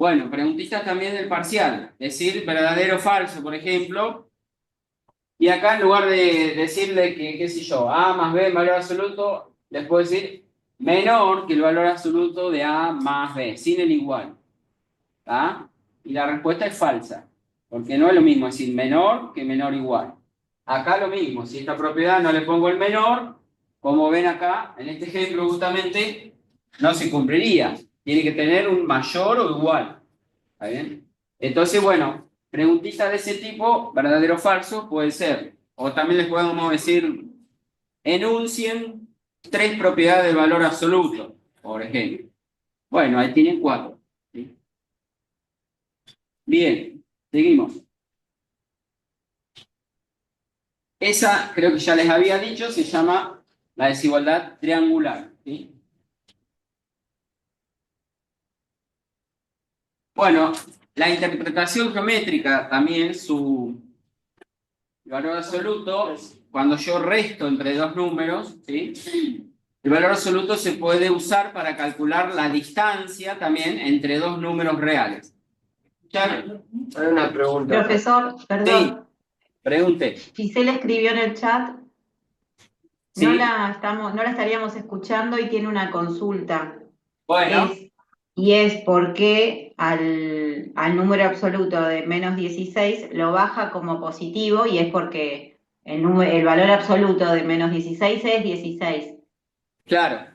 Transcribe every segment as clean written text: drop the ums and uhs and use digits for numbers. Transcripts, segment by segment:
Bueno, preguntitas también del parcial. Decir verdadero o falso, por ejemplo. Y acá en lugar de decirle que, qué sé yo, A más B en valor absoluto, les puedo decir menor que el valor absoluto de A más B, sin el igual. ¿Tá? Y la respuesta es falsa, porque no es lo mismo decir menor que menor igual. Acá lo mismo, si esta propiedad no le pongo el menor, como ven acá, en este ejemplo justamente, no se cumpliría. Tiene que tener un mayor o igual. ¿Está bien? Entonces, bueno, preguntitas de ese tipo, verdadero o falso, puede ser. O también les podemos decir, enuncien tres propiedades del valor absoluto, por ejemplo. Bueno, ahí tienen cuatro. ¿Sí? Bien, seguimos. Esa, creo que ya les había dicho, se llama la desigualdad triangular. ¿Sí? Bueno, la interpretación geométrica también, su valor absoluto, cuando yo resto entre dos números, ¿sí? El valor absoluto se puede usar para calcular la distancia también entre dos números reales. ¿Ya? Hay una pregunta. Profesor, Sí, perdón. pregunte. Gisela escribió en el chat, Sí, no la estaríamos escuchando y tiene una consulta. bueno, Es por qué al número absoluto de menos 16 lo baja como positivo y es porque el valor absoluto de menos 16 es 16. claro.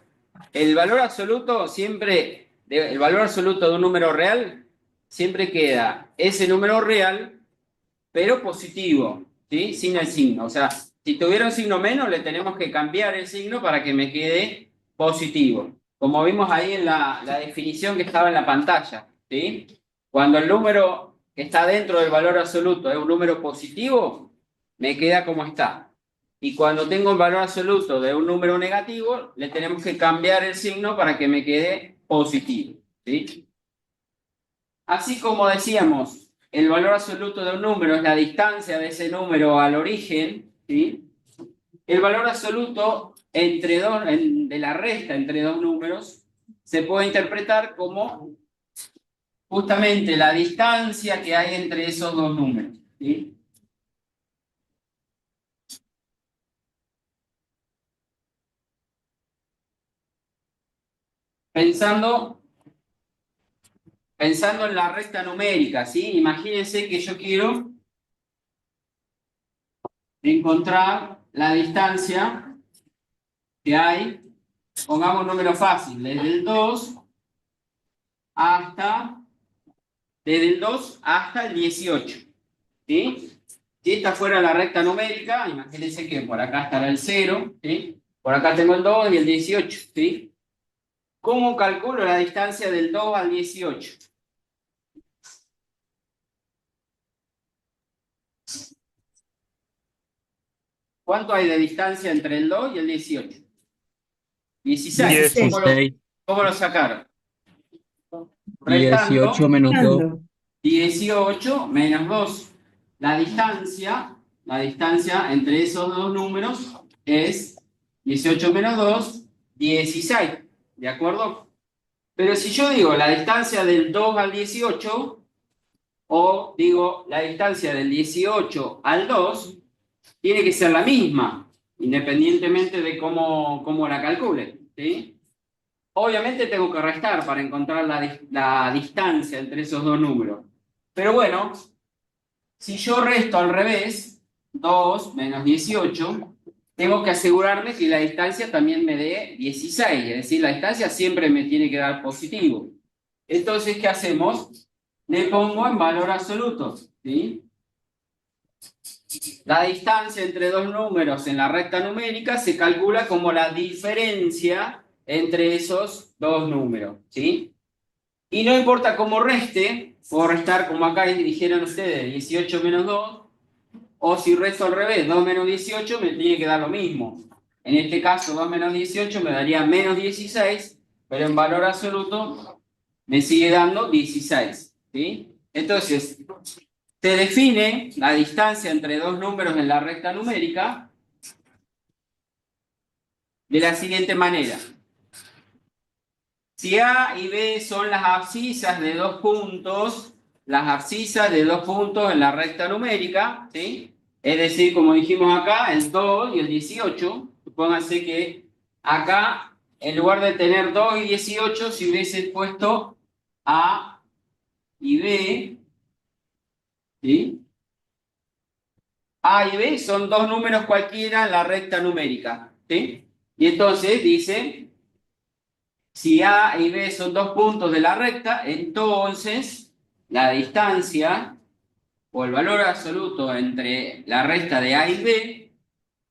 El valor absoluto siempre, el valor absoluto de un número real siempre queda ese número real, pero positivo, ¿sí? Sin el signo. O sea, si tuviera un signo menos, le tenemos que cambiar el signo para que me quede positivo. Como vimos ahí en la definición que estaba en la pantalla, ¿sí? Cuando el número que está dentro del valor absoluto es un número positivo, me queda como está. Y cuando tengo el valor absoluto de un número negativo, le tenemos que cambiar el signo para que me quede positivo, ¿sí? Así como decíamos, el valor absoluto de un número es la distancia de ese número al origen, ¿sí? El valor absoluto de la resta entre dos números se puede interpretar como justamente la distancia que hay entre esos dos números, ¿sí? Pensando en la resta numérica, ¿sí? Imagínense que yo quiero encontrar la distancia que hay, pongamos un número fácil, hasta, desde el 2 hasta el 18, ¿sí? Si esta fuera la recta numérica, imagínense que por acá estará el 0, ¿sí? Por acá tengo el 2 y el 18, ¿sí? ¿Cómo calculo la distancia del 2 al 18? ¿Cuánto hay de distancia entre el 2 y el 18? 16. 16. ¿Cómo lo sacaron? 18 Restando menos 2. 18 menos 2. La distancia entre esos dos números es 18 menos 2, 16. ¿De acuerdo? Pero si yo digo la distancia del 2 al 18, o digo la distancia del 18 al 2, tiene que ser la misma, independientemente de cómo la calcule, ¿sí? Obviamente tengo que restar para encontrar la distancia entre esos dos números. Pero bueno, si yo resto al revés, 2 menos 18, tengo que asegurarme que la distancia también me dé 16, es decir, la distancia siempre me tiene que dar positivo. Entonces, ¿qué hacemos? Le pongo en valor absoluto, ¿sí? La distancia entre dos números en la recta numérica se calcula como la diferencia entre esos dos números, ¿sí? Y no importa cómo reste, puedo restar como acá dijeron ustedes, 18 menos 2, o si resto al revés, 2 menos 18 me tiene que dar lo mismo. En este caso, 2 menos 18 me daría menos 16, pero en valor absoluto me sigue dando 16, ¿sí? Entonces, se define la distancia entre dos números en la recta numérica de la siguiente manera. Si A y B son las abscisas de dos puntos, las abscisas de dos puntos en la recta numérica, ¿sí? Es decir, como dijimos acá, el 2 y el 18, supónganse que acá, en lugar de tener 2 y 18, si hubiese puesto A y B, ¿sí? A y B son dos números cualquiera en la recta numérica, ¿sí? Y entonces dice, si A y B son dos puntos de la recta, entonces la distancia o el valor absoluto entre la recta de A y B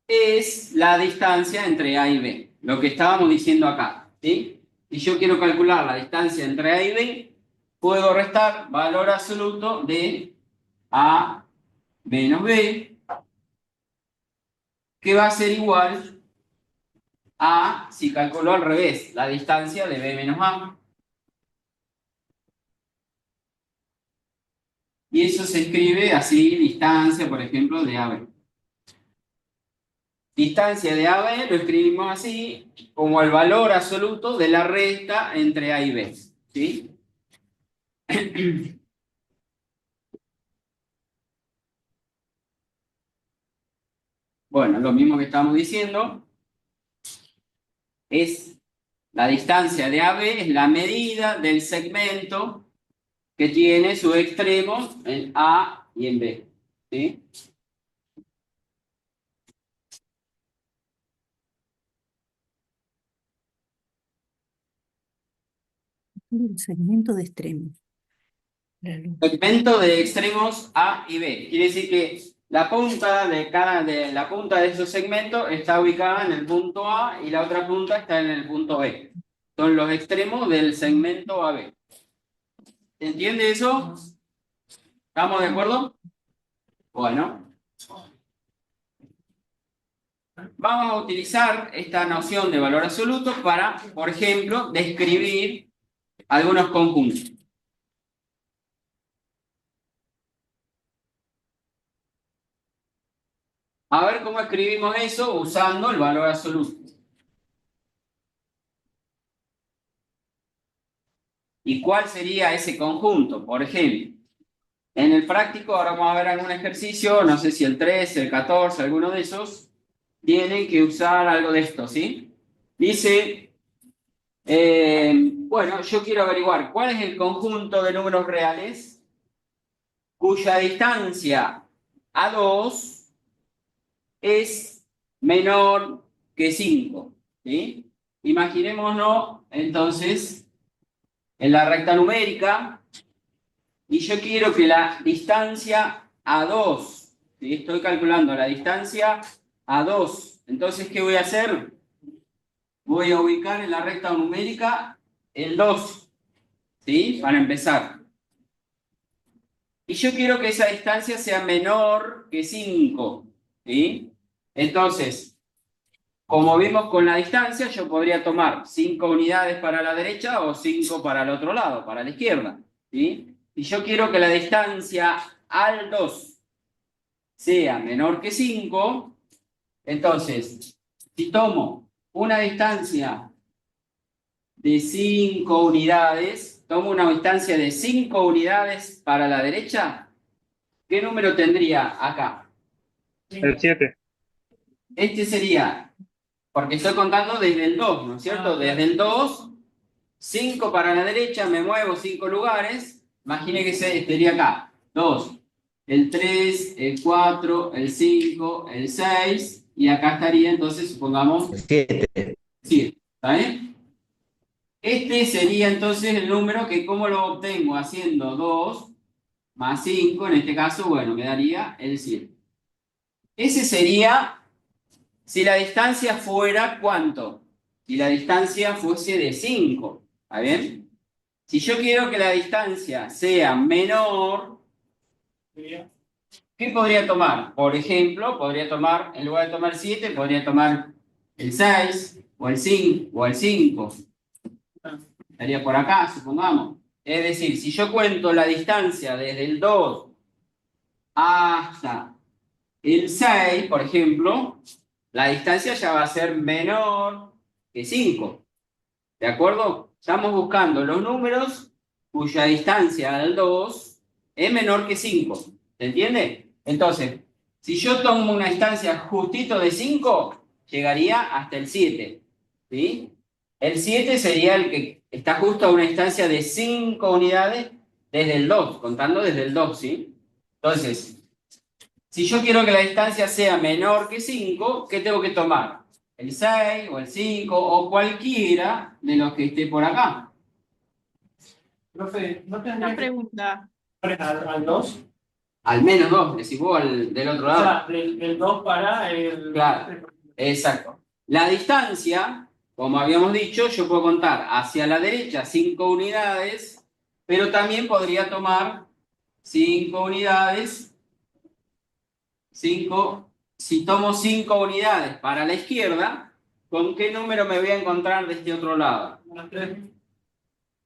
es la distancia entre A y B, lo que estábamos diciendo acá, ¿sí? Si yo quiero calcular la distancia entre A y B, puedo restar valor absoluto de A menos B, que va a ser igual a, si calculo al revés, la distancia de B menos A. Y eso se escribe así, distancia, por ejemplo, de AB. Distancia de AB lo escribimos así, como el valor absoluto de la recta entre A y B. ¿Sí? Bueno, lo mismo que estamos diciendo, es la distancia de AB, es la medida del segmento que tiene sus extremos en A y en B. ¿Sí? El segmento de extremos. Segmento de extremos A y B. Quiere decir que la punta la punta de esos segmentos está ubicada en el punto A y la otra punta está en el punto B. Son los extremos del segmento AB. ¿Se entiende eso? ¿Estamos de acuerdo? Bueno. Vamos a utilizar esta noción de valor absoluto para, por ejemplo, describir algunos conjuntos. A ver cómo escribimos eso usando el valor absoluto. ¿Y cuál sería ese conjunto? Por ejemplo, en el práctico, ahora vamos a ver algún ejercicio, no sé si el 13, el 14, alguno de esos, tienen que usar algo de esto, ¿sí? Dice, bueno, yo quiero averiguar cuál es el conjunto de números reales cuya distancia a 2 es menor que 5, ¿sí? Imaginémonos, entonces, en la recta numérica, y yo quiero que la distancia a 2, ¿sí? Estoy calculando la distancia a 2. Entonces, ¿qué voy a hacer? Voy a ubicar en la recta numérica el 2, ¿sí? Para empezar. Y yo quiero que esa distancia sea menor que 5, ¿sí? Entonces, como vimos con la distancia, yo podría tomar 5 unidades para la derecha o 5 para el otro lado, para la izquierda, ¿sí? Y yo quiero que la distancia al 2 sea menor que 5, entonces, si tomo una distancia de 5 unidades, tomo una distancia de 5 unidades para la derecha, ¿qué número tendría acá? El 7. Este sería, porque estoy contando desde el 2, ¿no es cierto? Desde el 2, 5 para la derecha, me muevo 5 lugares, imagine que estaría acá, 2, el 3, el 4, el 5, el 6, y acá estaría entonces, supongamos, 7. 7, ¿está bien? Este sería entonces el número que, ¿cómo lo obtengo? Haciendo 2 más 5, en este caso, bueno, me daría el 7. Ese sería si la distancia fuera, ¿cuánto? Si la distancia fuese de 5, ¿está bien? Si yo quiero que la distancia sea menor, ¿qué podría tomar? Por ejemplo, podría tomar, en lugar de tomar 7, podría tomar el 6, o el 5, o el 5. Estaría por acá, supongamos. Es decir, si yo cuento la distancia desde el 2 hasta el 6, por ejemplo, la distancia ya va a ser menor que 5. ¿De acuerdo? Estamos buscando los números cuya distancia al 2 es menor que 5. ¿Se entiende? Entonces, si yo tomo una distancia justito de 5, llegaría hasta el 7. ¿Sí? El 7 sería el que está justo a una distancia de 5 unidades desde el 2, contando desde el 2, ¿sí? Entonces, si yo quiero que la distancia sea menor que 5, ¿qué tengo que tomar? El 6 o el 5 o cualquiera de los que esté por acá. Profe, ¿no Una tendría que pregunta. poner al 2? Al menos 2, decís vos del otro O lado. sea, del 2 para el... Claro. Exacto. La distancia, como habíamos dicho, yo puedo contar hacia la derecha 5 unidades, pero también podría tomar 5 unidades, 5. Si tomo 5 unidades para la izquierda, ¿con qué número me voy a encontrar de este otro lado? Unos 3.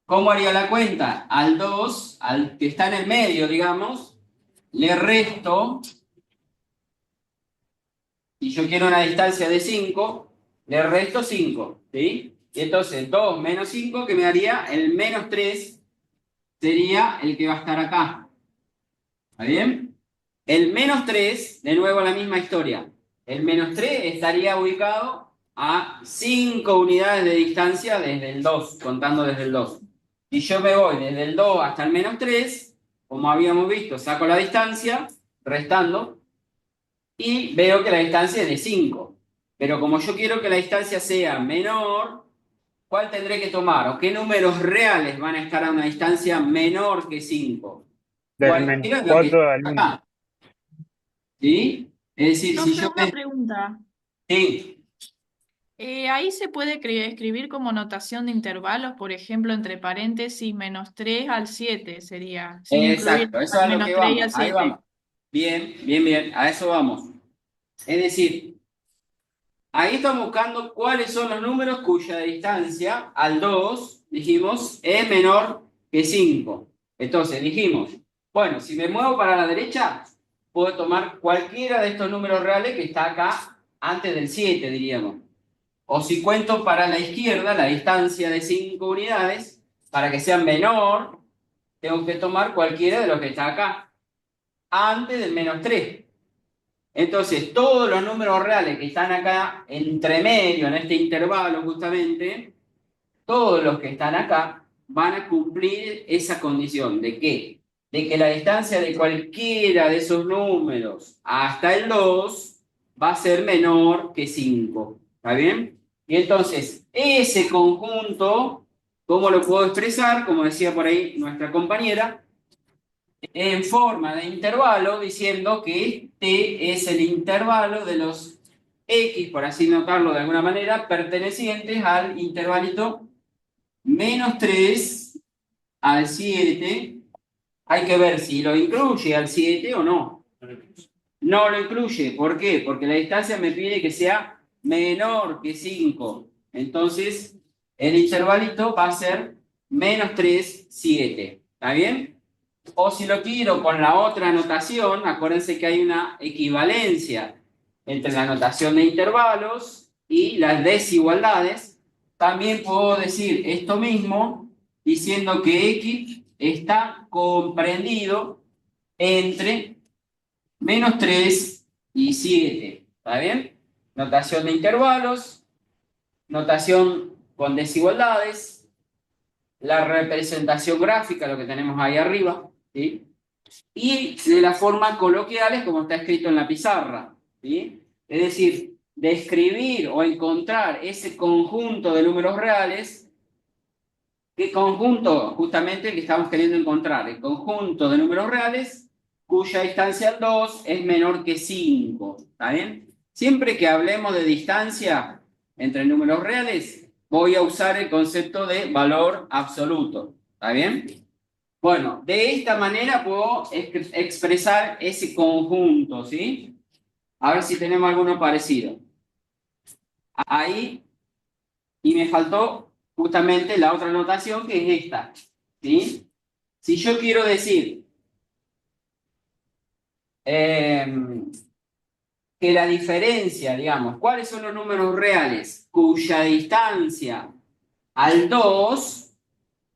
¿Cómo haría la cuenta? Al 2, al que está en el medio, digamos, le resto, si yo quiero una distancia de 5, le resto 5, ¿sí? Y entonces 2 menos 5, que me daría el menos 3, sería el que va a estar acá. ¿Está bien? El menos 3, de nuevo la misma historia. El menos 3 estaría ubicado a 5 unidades de distancia desde el 2, contando desde el 2. Si yo me voy desde el 2 hasta el menos 3, como habíamos visto, saco la distancia, restando, y veo que la distancia es de 5. Pero como yo quiero que la distancia sea menor, ¿cuál tendré que tomar? ¿O qué números reales van a estar a una distancia menor que 5? Del menos Cualquiera de los que 4 al está 1. acá. ¿Sí? Es decir, si Profe, yo una pregunta. Sí, Ahí se puede escribir como notación de intervalos, por ejemplo, entre paréntesis menos 3 al 7 sería, sin incluir exacto, eso es al a lo menos que 3 y vamos, al ahí vamos. 7. Bien, bien, bien, a eso vamos. Es decir, ahí estamos buscando cuáles son los números cuya distancia al 2, dijimos, es menor que 5. Entonces dijimos, bueno, si me muevo para la derecha, puedo tomar cualquiera de estos números reales que está acá antes del 7, diríamos. O si cuento para la izquierda la distancia de 5 unidades, para que sea menor, tengo que tomar cualquiera de los que está acá, antes del menos 3. Entonces, todos los números reales que están acá, entre medio, en este intervalo justamente, todos los que están acá van a cumplir esa condición. ¿De qué? De que la distancia de cualquiera de esos números hasta el 2 va a ser menor que 5. ¿Está bien? Y entonces, ese conjunto, ¿cómo lo puedo expresar? Como decía por ahí nuestra compañera, en forma de intervalo, diciendo que T es el intervalo de los X, por así notarlo de alguna manera, pertenecientes al intervalito menos 3 al 7. Hay que ver si lo incluye al 7 o no. No lo incluye. ¿Por qué? Porque la distancia me pide que sea menor que 5. Entonces, el intervalito va a ser menos 3, 7. ¿Está bien? O si lo quiero con la otra notación, acuérdense que hay una equivalencia entre la notación de intervalos y las desigualdades. También puedo decir esto mismo diciendo que X está comprendido entre menos 3 y 7. ¿Está bien? Notación de intervalos, notación con desigualdades, la representación gráfica, lo que tenemos ahí arriba, ¿sí? Y de la forma coloquial es como está escrito en la pizarra, ¿sí? Es decir, describir o encontrar ese conjunto de números reales. ¿Qué conjunto? Justamente el que estamos queriendo encontrar, el conjunto de números reales cuya distancia al 2 es menor que 5. ¿Está bien? Siempre que hablemos de distancia entre números reales, voy a usar el concepto de valor absoluto. ¿Está bien? Bueno, de esta manera puedo expresar ese conjunto, ¿sí? A ver si tenemos alguno parecido. Ahí, y me faltó justamente la otra notación que es esta, ¿sí? Si yo quiero decir que la diferencia, digamos, ¿cuáles son los números reales cuya distancia al 2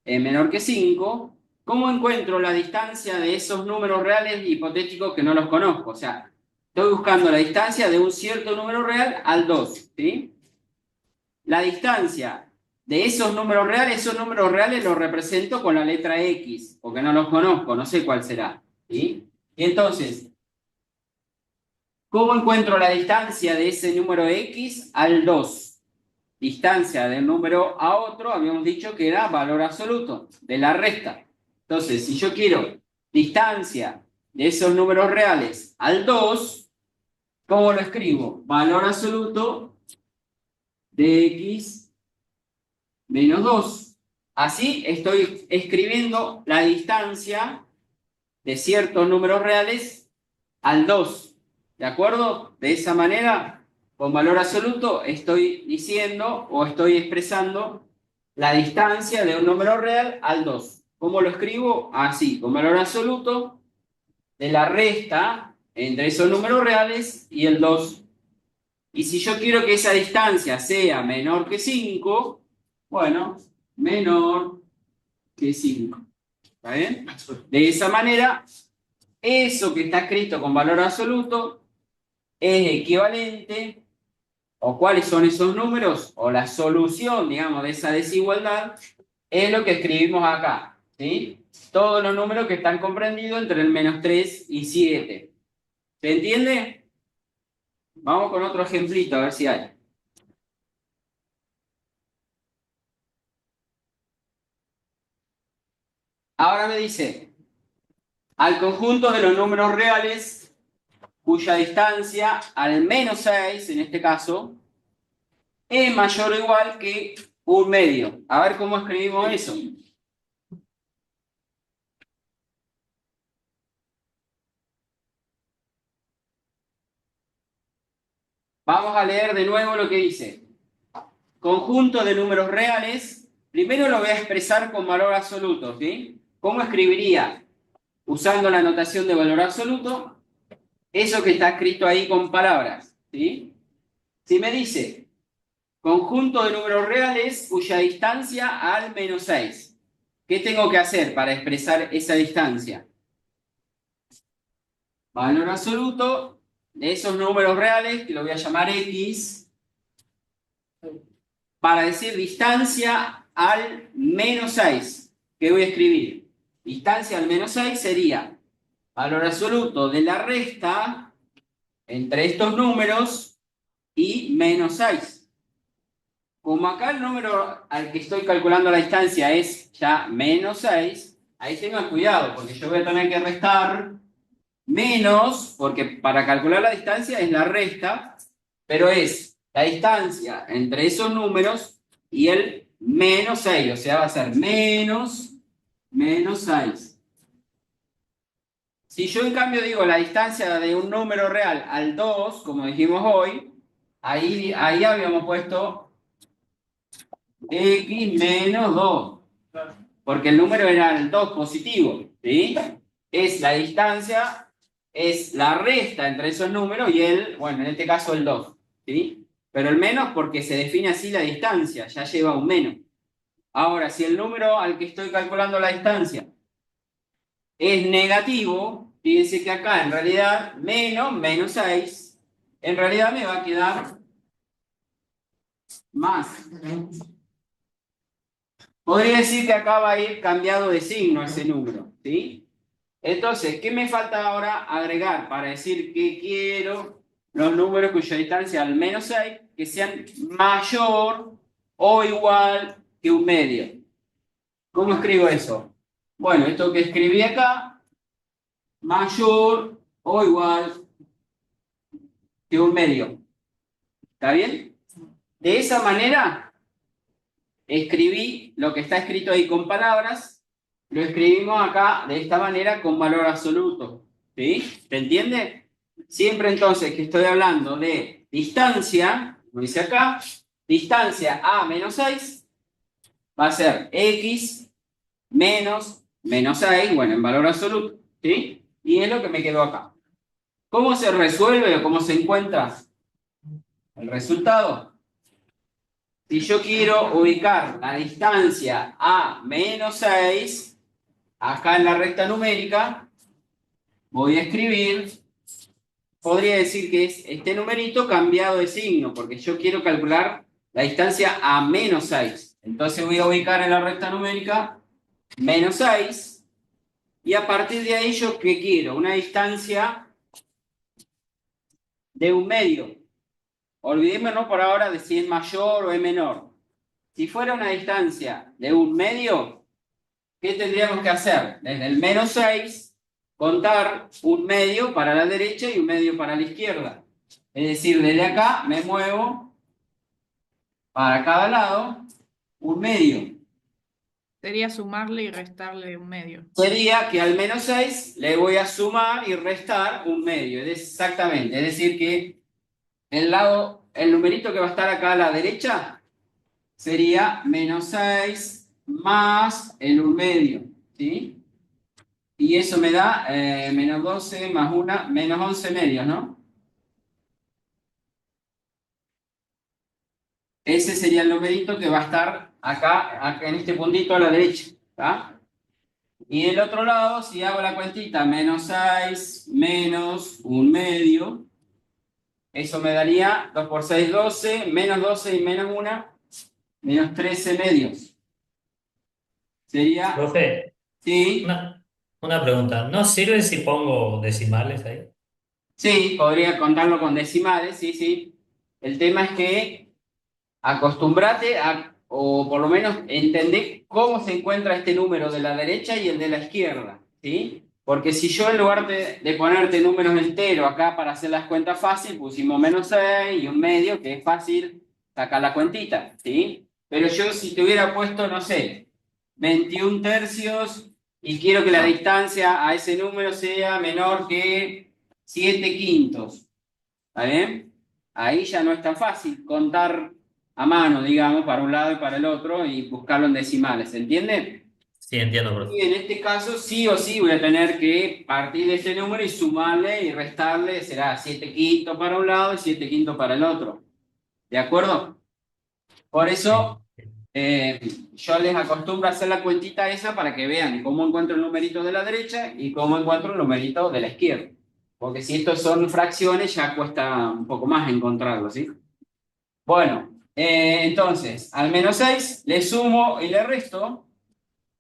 es menor que 5, ¿cómo encuentro la distancia de esos números reales hipotéticos que no los conozco? O sea, estoy buscando la distancia de un cierto número real al 2, ¿sí? La distancia de esos números reales los represento con la letra X, porque no los conozco, no sé cuál será, ¿sí? Y entonces, ¿cómo encuentro la distancia de ese número X al 2? Distancia de un número a otro, habíamos dicho que era valor absoluto de la resta. Entonces, si yo quiero distancia de esos números reales al 2, ¿cómo lo escribo? Valor absoluto de X menos 2. Así estoy escribiendo la distancia de ciertos números reales al 2. ¿De acuerdo? De esa manera, con valor absoluto, estoy diciendo o estoy expresando la distancia de un número real al 2. ¿Cómo lo escribo? Así, con valor absoluto de la resta entre esos números reales y el 2. Y si yo quiero que esa distancia sea menor que 5, bueno, menor que 5. ¿Está bien? De esa manera, eso que está escrito con valor absoluto es equivalente, o cuáles son esos números, o la solución, digamos, de esa desigualdad, es lo que escribimos acá, ¿sí? Todos los números que están comprendidos entre el menos 3 y 7. ¿Se entiende? Vamos con otro ejemplito, a ver si hay. Ahora me dice, al conjunto de los números reales, cuya distancia al menos 6, en este caso, es mayor o igual que un medio. A ver cómo escribimos eso. Vamos a leer de nuevo lo que dice. Conjunto de números reales. Primero lo voy a expresar con valor absoluto, ¿sí? ¿Cómo escribiría? Usando la notación de valor absoluto, eso que está escrito ahí con palabras, ¿sí? Si me dice, conjunto de números reales cuya distancia al menos 6. ¿Qué tengo que hacer para expresar esa distancia? Valor absoluto de esos números reales, que lo voy a llamar X, para decir distancia al menos 6. ¿Qué voy a escribir? Distancia al menos 6 sería valor absoluto de la resta entre estos números y menos 6. Como acá el número al que estoy calculando la distancia es ya menos 6, ahí tengan cuidado, porque yo voy a tener que restar menos, porque para calcular la distancia es la resta, pero es la distancia entre esos números y el menos 6, o sea, va a ser menos 6. Si yo en cambio digo la distancia de un número real al 2, como dijimos hoy, ahí habíamos puesto X menos 2, porque el número era el 2 positivo, ¿sí? Es la distancia, es la resta entre esos números y bueno, en este caso el 2, ¿sí? Pero el menos porque se define así la distancia, ya lleva un menos. Ahora, si el número al que estoy calculando la distancia es negativo, fíjense que acá en realidad menos 6, en realidad me va a quedar más. Podría decir que acá va a ir cambiado de signo ese número, ¿sí? Entonces, ¿qué me falta ahora agregar para decir que quiero los números cuya distancia al menos 6 que sean mayor o igual que un medio? ¿Cómo escribo eso? Bueno, esto que escribí acá, mayor o igual que un medio. ¿Está bien? De esa manera, escribí lo que está escrito ahí con palabras, lo escribimos acá de esta manera con valor absoluto. ¿Sí? ¿Se entiende? Siempre entonces que estoy hablando de distancia, como dice acá, distancia a menos 6, va a ser X menos 6, bueno, en valor absoluto. ¿Sí? Y es lo que me quedó acá. ¿Cómo se resuelve o cómo se encuentra el resultado? Si yo quiero ubicar la distancia a menos 6, acá en la recta numérica, voy a escribir, podría decir que es este numerito cambiado de signo, porque yo quiero calcular la distancia a menos 6. Entonces voy a ubicar en la recta numérica menos 6, y a partir de ahí yo ¿qué quiero? Una distancia de 1/2. Olvidémonos por ahora de si es mayor o es menor. Si fuera una distancia de 1/2, ¿qué tendríamos que hacer? Desde el menos 6, contar 1/2 para la derecha y 1/2 para la izquierda. Es decir, desde acá me muevo para cada lado 1/2. Sería sumarle y restarle 1/2. Sería que al menos 6 le voy a sumar y restar 1/2. Exactamente. Es decir, que el numerito que va a estar acá a la derecha sería menos 6 más el 1/2. ¿Sí? Y eso me da menos 12 más 1, menos 11/2, ¿no? Ese sería el numerito que va a estar acá en este puntito a la derecha. ¿Tá? Y del otro lado, si hago la cuentita, menos 6 menos 1/2, eso me daría 2 por 6, 12, menos 12 y menos 1, menos 13/2. Sería, Profe, sí, una pregunta. ¿No sirve si pongo decimales ahí? sí, podría contarlo con decimales, sí, sí. El tema es que acostumbrate a, o por lo menos entender cómo se encuentra este número de la derecha y el de la izquierda, ¿sí? Porque si yo en lugar de ponerte números enteros acá para hacer las cuentas fácil, pusimos menos 6 y 1/2, que es fácil sacar la cuentita, ¿sí? Pero yo si te hubiera puesto, no sé, 21 tercios y quiero que la distancia a ese número sea menor que 7 quintos, ¿está bien? Ahí ya no es tan fácil contar a mano, digamos, para un lado y para el otro y buscarlo en decimales, ¿se entiende? Sí, entiendo, profe. Y en este caso sí o sí voy a tener que partir de este número y sumarle y restarle, será 7 quintos para un lado y 7 quintos para el otro. ¿De acuerdo? Por Sí. eso yo les acostumbro a hacer la cuentita esa para que vean cómo encuentro el numerito de la derecha y cómo encuentro el numerito de la izquierda. Porque si estos son fracciones ya cuesta un poco más encontrarlo, ¿sí? Bueno, entonces, al menos 6 le sumo y le resto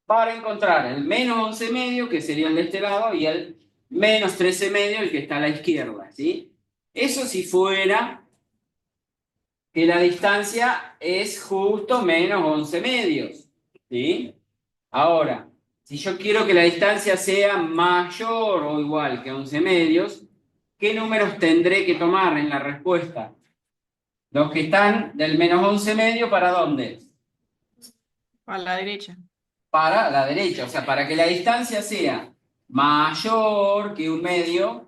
para encontrar el menos 11/2, que sería el de este lado, y el menos 13/2, el que está a la izquierda, ¿sí? Eso si fuera que la distancia es justo menos 11/2, ¿sí? Ahora, si yo quiero que la distancia sea mayor o igual que 11/2, ¿qué números tendré que tomar en la respuesta? Los que están del menos 11/2, ¿para dónde? A la derecha. Para la derecha. O sea, para que la distancia sea mayor que 1/2,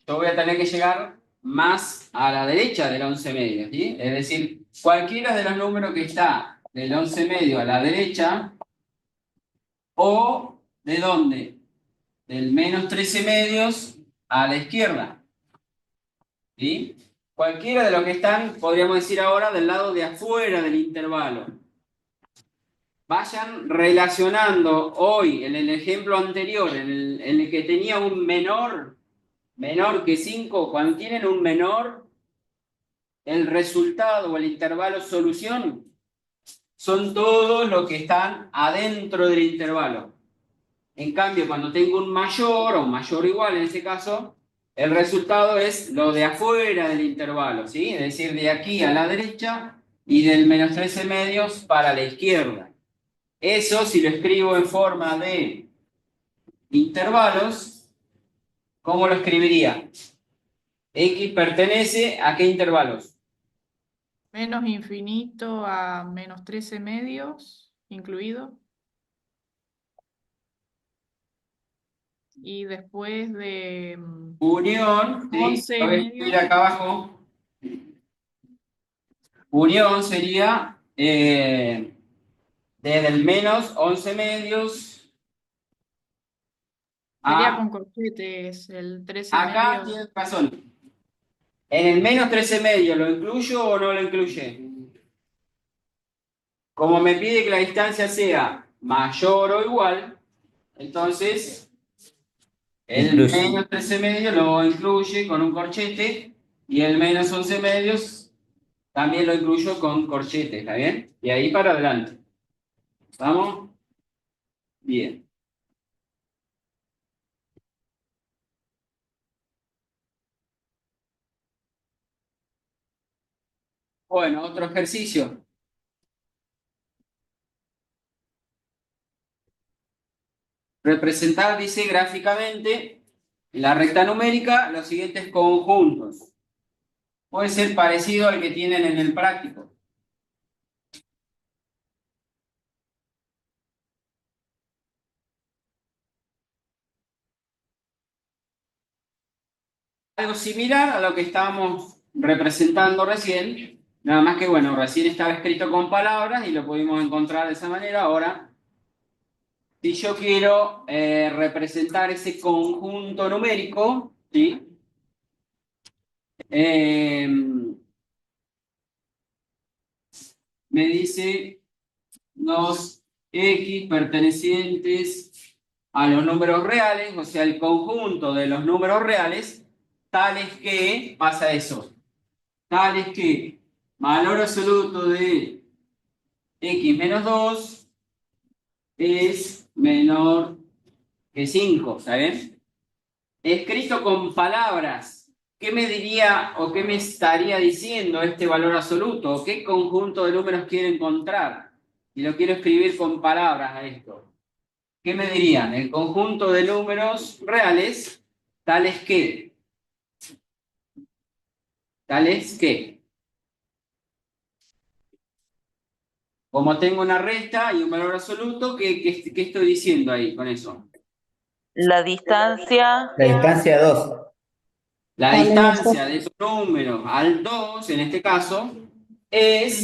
yo voy a tener que llegar más a la derecha del 11/2, ¿sí? Es decir, cualquiera de los números que está del 11/2 a la derecha, o ¿de dónde? Del menos 13/2 a la izquierda, ¿sí? Cualquiera de los que están, podríamos decir ahora, del lado de afuera del intervalo. Vayan relacionando hoy, en el ejemplo anterior, en el que tenía un menor que 5, cuando tienen un menor, el resultado o el intervalo solución son todos los que están adentro del intervalo. En cambio, cuando tengo un mayor o mayor o igual, en este caso, el resultado es lo de afuera del intervalo, ¿sí? Es decir, de aquí a la derecha y del menos 13/2 para la izquierda. Eso, si lo escribo en forma de intervalos, ¿cómo lo escribiría? X pertenece ¿a qué intervalos? Menos infinito a menos 13/2, incluido. Y después de Unión, ¿sí? Lo voy a 11/2. escribir acá abajo. Unión sería desde el menos 11/2 Sería a... con corchetes, el Acá 13/2. tienes razón. ¿En el menos 13/2 lo incluyo o no lo incluye? como me pide que la distancia sea mayor o igual, entonces el Incluye. menos 13 medios lo incluye con un corchete y el menos 11 medios también lo incluyo con corchete, ¿está bien? Y ahí para adelante. ¿Vamos? Bien. Bueno, otro ejercicio. Representar, dice gráficamente, en la recta numérica los siguientes conjuntos. Puede ser parecido al que tienen en el práctico. Algo similar a lo que estábamos representando recién, nada más que bueno, recién estaba escrito con palabras y lo pudimos encontrar de esa manera. Ahora, si yo quiero representar ese conjunto numérico, ¿sí? Me dice los X pertenecientes a los números reales, o sea, el conjunto de los números reales, tales que, pasa eso, tales que valor absoluto de X menos 2 es menor que 5, ¿saben? Escrito con palabras, ¿qué me diría o qué me estaría diciendo este valor absoluto? ¿O qué conjunto de números quiero encontrar? Y lo quiero escribir con palabras a esto. ¿Qué me dirían? El conjunto de números reales, tales que, como tengo una resta y un valor absoluto, ¿qué estoy diciendo ahí con eso? La distancia La distancia 2. La Vale, distancia de esos números al 2, en este caso, es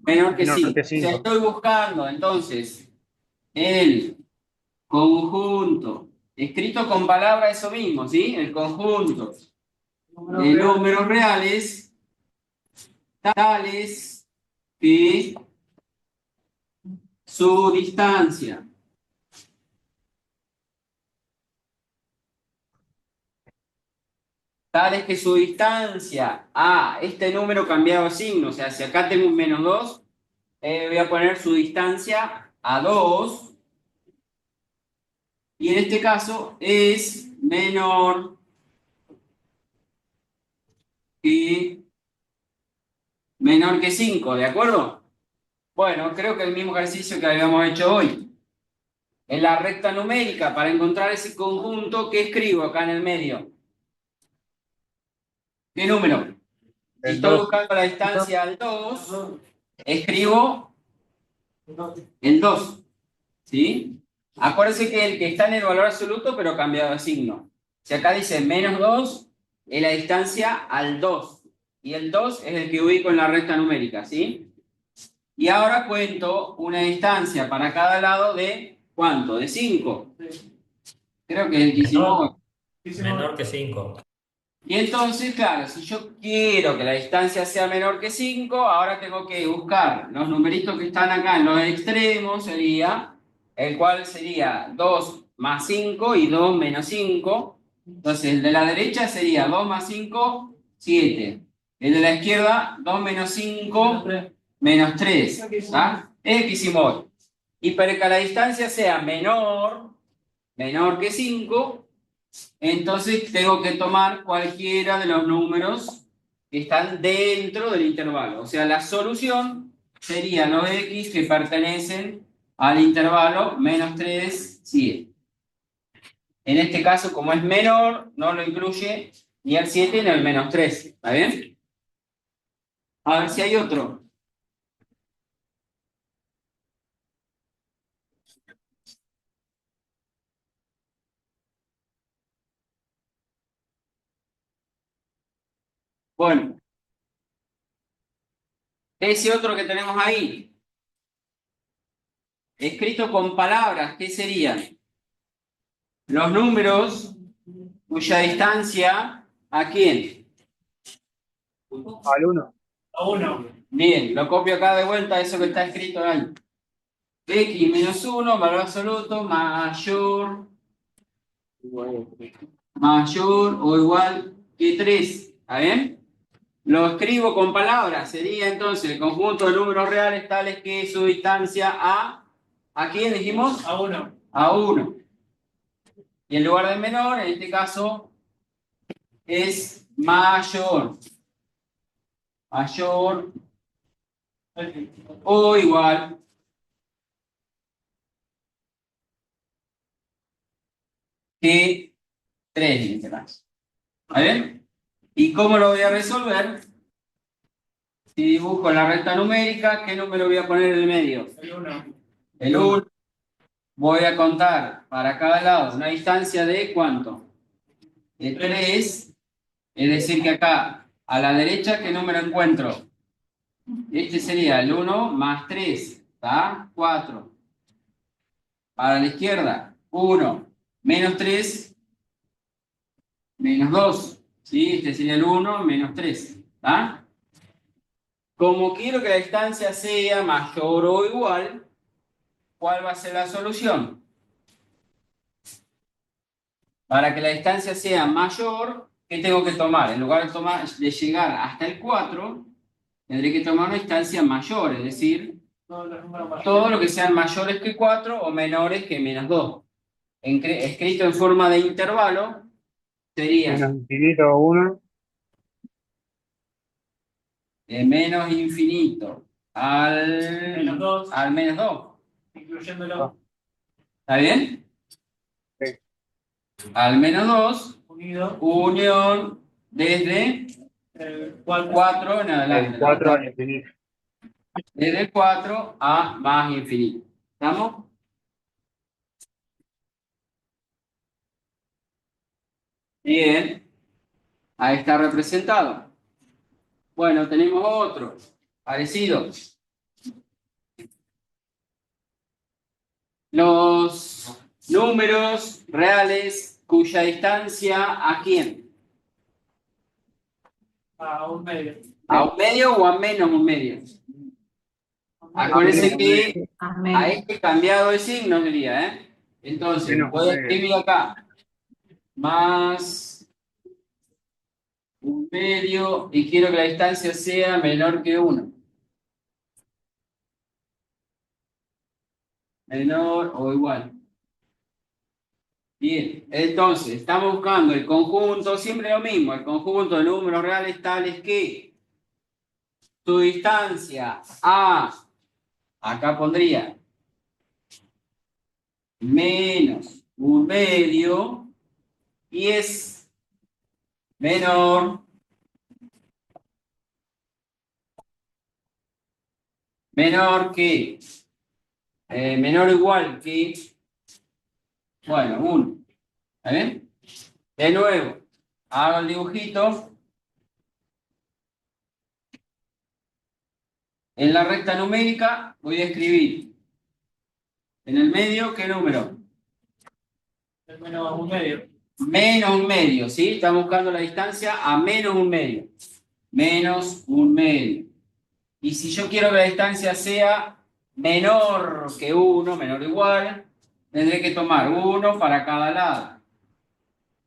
menor que Menor 5. que O sea, 5. estoy buscando entonces el conjunto, escrito con palabra eso mismo, ¿sí? El conjunto de números reales tales que su distancia a este número cambiado de signo, o sea, si acá tengo un menos 2, voy a poner su distancia a 2, y en este caso es menor que 5, ¿de acuerdo? Bueno, creo que el mismo ejercicio que habíamos hecho hoy. En la recta numérica, para encontrar ese conjunto, ¿qué escribo acá en el medio? ¿Qué número? Si El estoy 2. buscando la distancia al 2, escribo el 2, ¿sí? Acuérdense que el que está en el valor absoluto, pero cambiado de signo. Si acá dice menos 2, es la distancia al 2. Y el 2 es el que ubico en la recta numérica, ¿sí? Y ahora cuento una distancia para cada lado de, ¿cuánto? De 5. Creo que es el que hicimos hoy. Menor que 5. Y entonces, claro, si yo quiero que la distancia sea menor que 5, ahora tengo que buscar los numeritos que están acá en los extremos, sería, el cual sería 2 más 5 y 2 menos 5. Entonces, el de la derecha sería 2 más 5, 7. El de la izquierda, 2 menos 5, menos 3. ¿Está? Es el que hicimos hoy. Y para que la distancia sea menor que 5, entonces tengo que tomar cualquiera de los números que están dentro del intervalo. O sea, la solución sería los x que pertenecen al intervalo menos 3, 7. En este caso, como es menor, no lo incluye ni el 7 ni el menos 3. ¿Está bien? A ver si hay otro. Bueno, ese otro que tenemos ahí, escrito con palabras, ¿qué serían? Los números cuya distancia, ¿a quién? Al 1. A 1. Bien, lo copio acá de vuelta, eso que está escrito ahí. X menos 1, valor absoluto, mayor o igual que 3. ¿Está bien? Lo escribo con palabras. Sería entonces el conjunto de números reales tales que su distancia ¿a quién dijimos? A 1. A 1. Y en lugar de menor, en este caso, es mayor. Mayor o igual que 3 en este caso. ¿Está bien? ¿Y cómo lo voy a resolver? Si dibujo la recta numérica, ¿qué número voy a poner en el medio? El 1. El 1. Voy a contar para cada lado una distancia de ¿cuánto? De 3. Es decir que acá, a la derecha, ¿qué número encuentro? Este sería el 1 más 3. ¿Está? 4. Para la izquierda, 1 menos 3 menos 2. ¿Sí? Este sería el 1 menos 3. ¿Está? Como quiero que la distancia sea mayor o igual, ¿cuál va a ser la solución? Para que la distancia sea mayor, ¿qué tengo que tomar? En lugar de llegar hasta el 4, tendré que tomar una distancia mayor, es decir, Todos los números mayores. todo lo que sean mayores que 4 o menores que menos 2. Escrito en forma de intervalo, sería Menos infinito 1. de menos infinito Menos 2. al menos 2. Incluyéndolo. ¿Está bien? Sí. Al menos 2, Unido. unión desde El 4. 4 en adelante. El 4 al infinito. Desde el 4 a más infinito. ¿Estamos? Bien. Ahí está representado. Bueno, tenemos otro parecido. Los números reales cuya distancia ¿a quién? A 1 medio. ¿A un medio o a menos un medio? Acuérdense que a Amén. este cambiado de signo sería, ¿eh? Entonces, Menos puedo un medio. escribir acá más un medio y quiero que la distancia sea menor que 1. Menor o igual. Bien, entonces, estamos buscando el conjunto, siempre lo mismo, el conjunto de números reales tales que su distancia acá pondría menos un medio y es menor que, menor o igual que, bueno, 1. ¿Está bien? De nuevo, hago el dibujito. En la recta numérica voy a escribir en el medio, ¿qué número? El menos 1 medio. Menos un medio, ¿sí? Estamos buscando la distancia a menos un medio. Menos un medio. Y si yo quiero que la distancia sea menor que 1, menor o igual, tendré que tomar 1 para cada lado.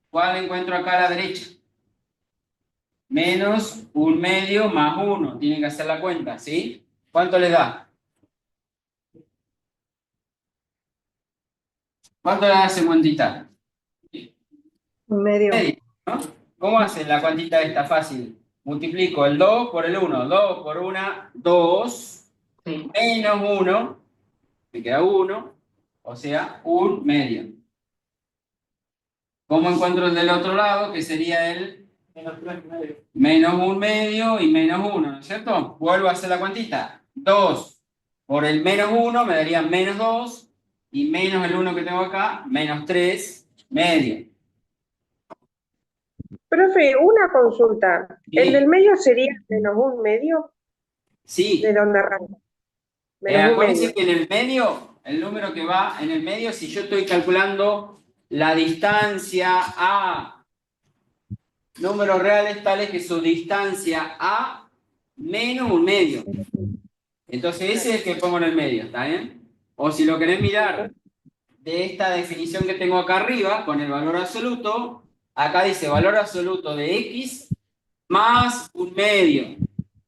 ¿Cuál encuentro acá a la derecha? Menos un medio más 1. Tienen que hacer la cuenta, ¿sí? ¿Cuánto le da? ¿Cuánto le da ese cuentita? Medio. Medio, ¿no? ¿Cómo hacen la cuantita esta? Fácil. Multiplico el 2 por el 1. 2 por 1, 2. Sí. Menos 1. Me queda 1. O sea, un medio. ¿Cómo encuentro el del otro lado? Que sería el Menos 3 medio. menos un medio y menos 1, ¿no es cierto? Vuelvo a hacer la cuantita. 2 por el menos 1 me daría menos 2. Y menos el 1 que tengo acá, menos 3 medio. Profe, una consulta. ¿El Sí. del medio sería menos un medio? Sí. ¿De dónde arranca? Menos un Acuérdense medio. que en el medio, el número que va en el medio, si yo estoy calculando la distancia a números reales tales que su distancia a menos un medio. Entonces ese es el que pongo en el medio, ¿está bien? O si lo querés mirar de esta definición que tengo acá arriba, con el valor absoluto, acá dice valor absoluto de x más un medio,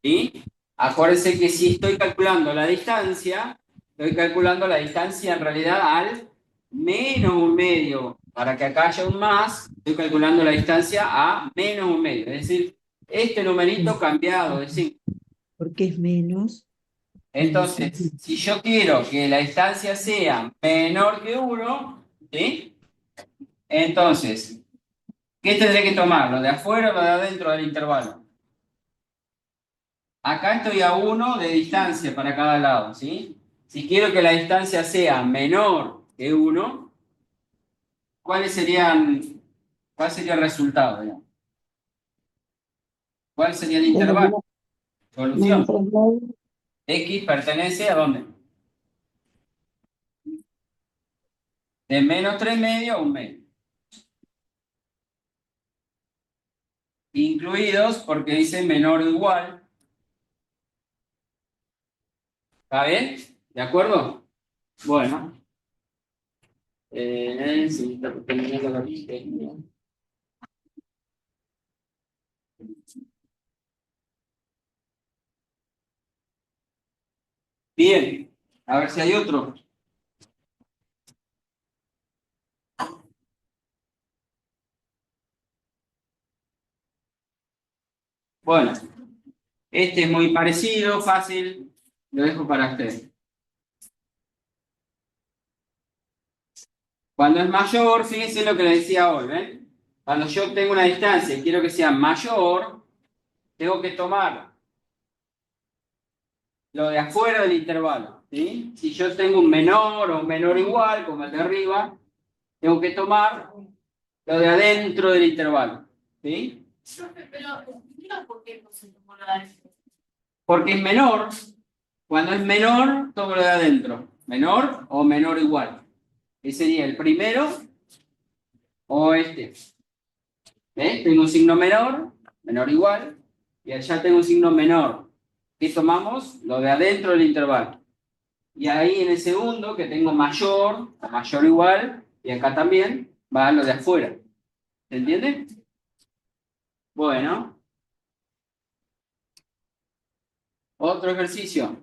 ¿sí? Acuérdense que si estoy calculando la distancia, estoy calculando la distancia en realidad al menos un medio. Para que acá haya un más, estoy calculando la distancia a menos un medio. Es decir, este numerito cambiado de 5. Porque es menos. Entonces, si yo quiero que la distancia sea menor que 1, ¿sí? Entonces, ¿qué tendré que tomar? ¿Lo de afuera o lo de adentro del intervalo? Acá estoy a 1 de distancia para cada lado, ¿sí? Si quiero que la distancia sea menor que 1, ¿cuál sería el resultado, digamos? ¿Cuál sería el intervalo? Solución. X pertenece ¿a dónde? De menos 3 medios a 1 medio. Incluidos porque dice menor o igual. ¿Está bien? ¿De acuerdo? Bueno. Sí, está terminando la lista. Bien. A ver si hay otro. Bueno. Este es muy parecido, fácil. Lo dejo para ustedes. Cuando es mayor, fíjense lo que les decía hoy, ¿ven? Cuando yo tengo una distancia y quiero que sea mayor, tengo que tomar lo de afuera del intervalo, ¿sí? Si yo tengo un menor o un menor igual, como el de arriba, tengo que tomar lo de adentro del intervalo, ¿sí? Pero explica por qué no se tomó la decisión. Porque es menor. Cuando es menor, tomo lo de adentro. Menor o menor igual. Ese sería el primero o este. ¿Ves? Tengo un signo menor, menor igual, y allá tengo un signo menor. ¿Qué tomamos? Lo de adentro del intervalo. Y ahí en el segundo, que tengo mayor, o mayor igual, y acá también, va lo de afuera. ¿Se entiende? Bueno. Otro ejercicio.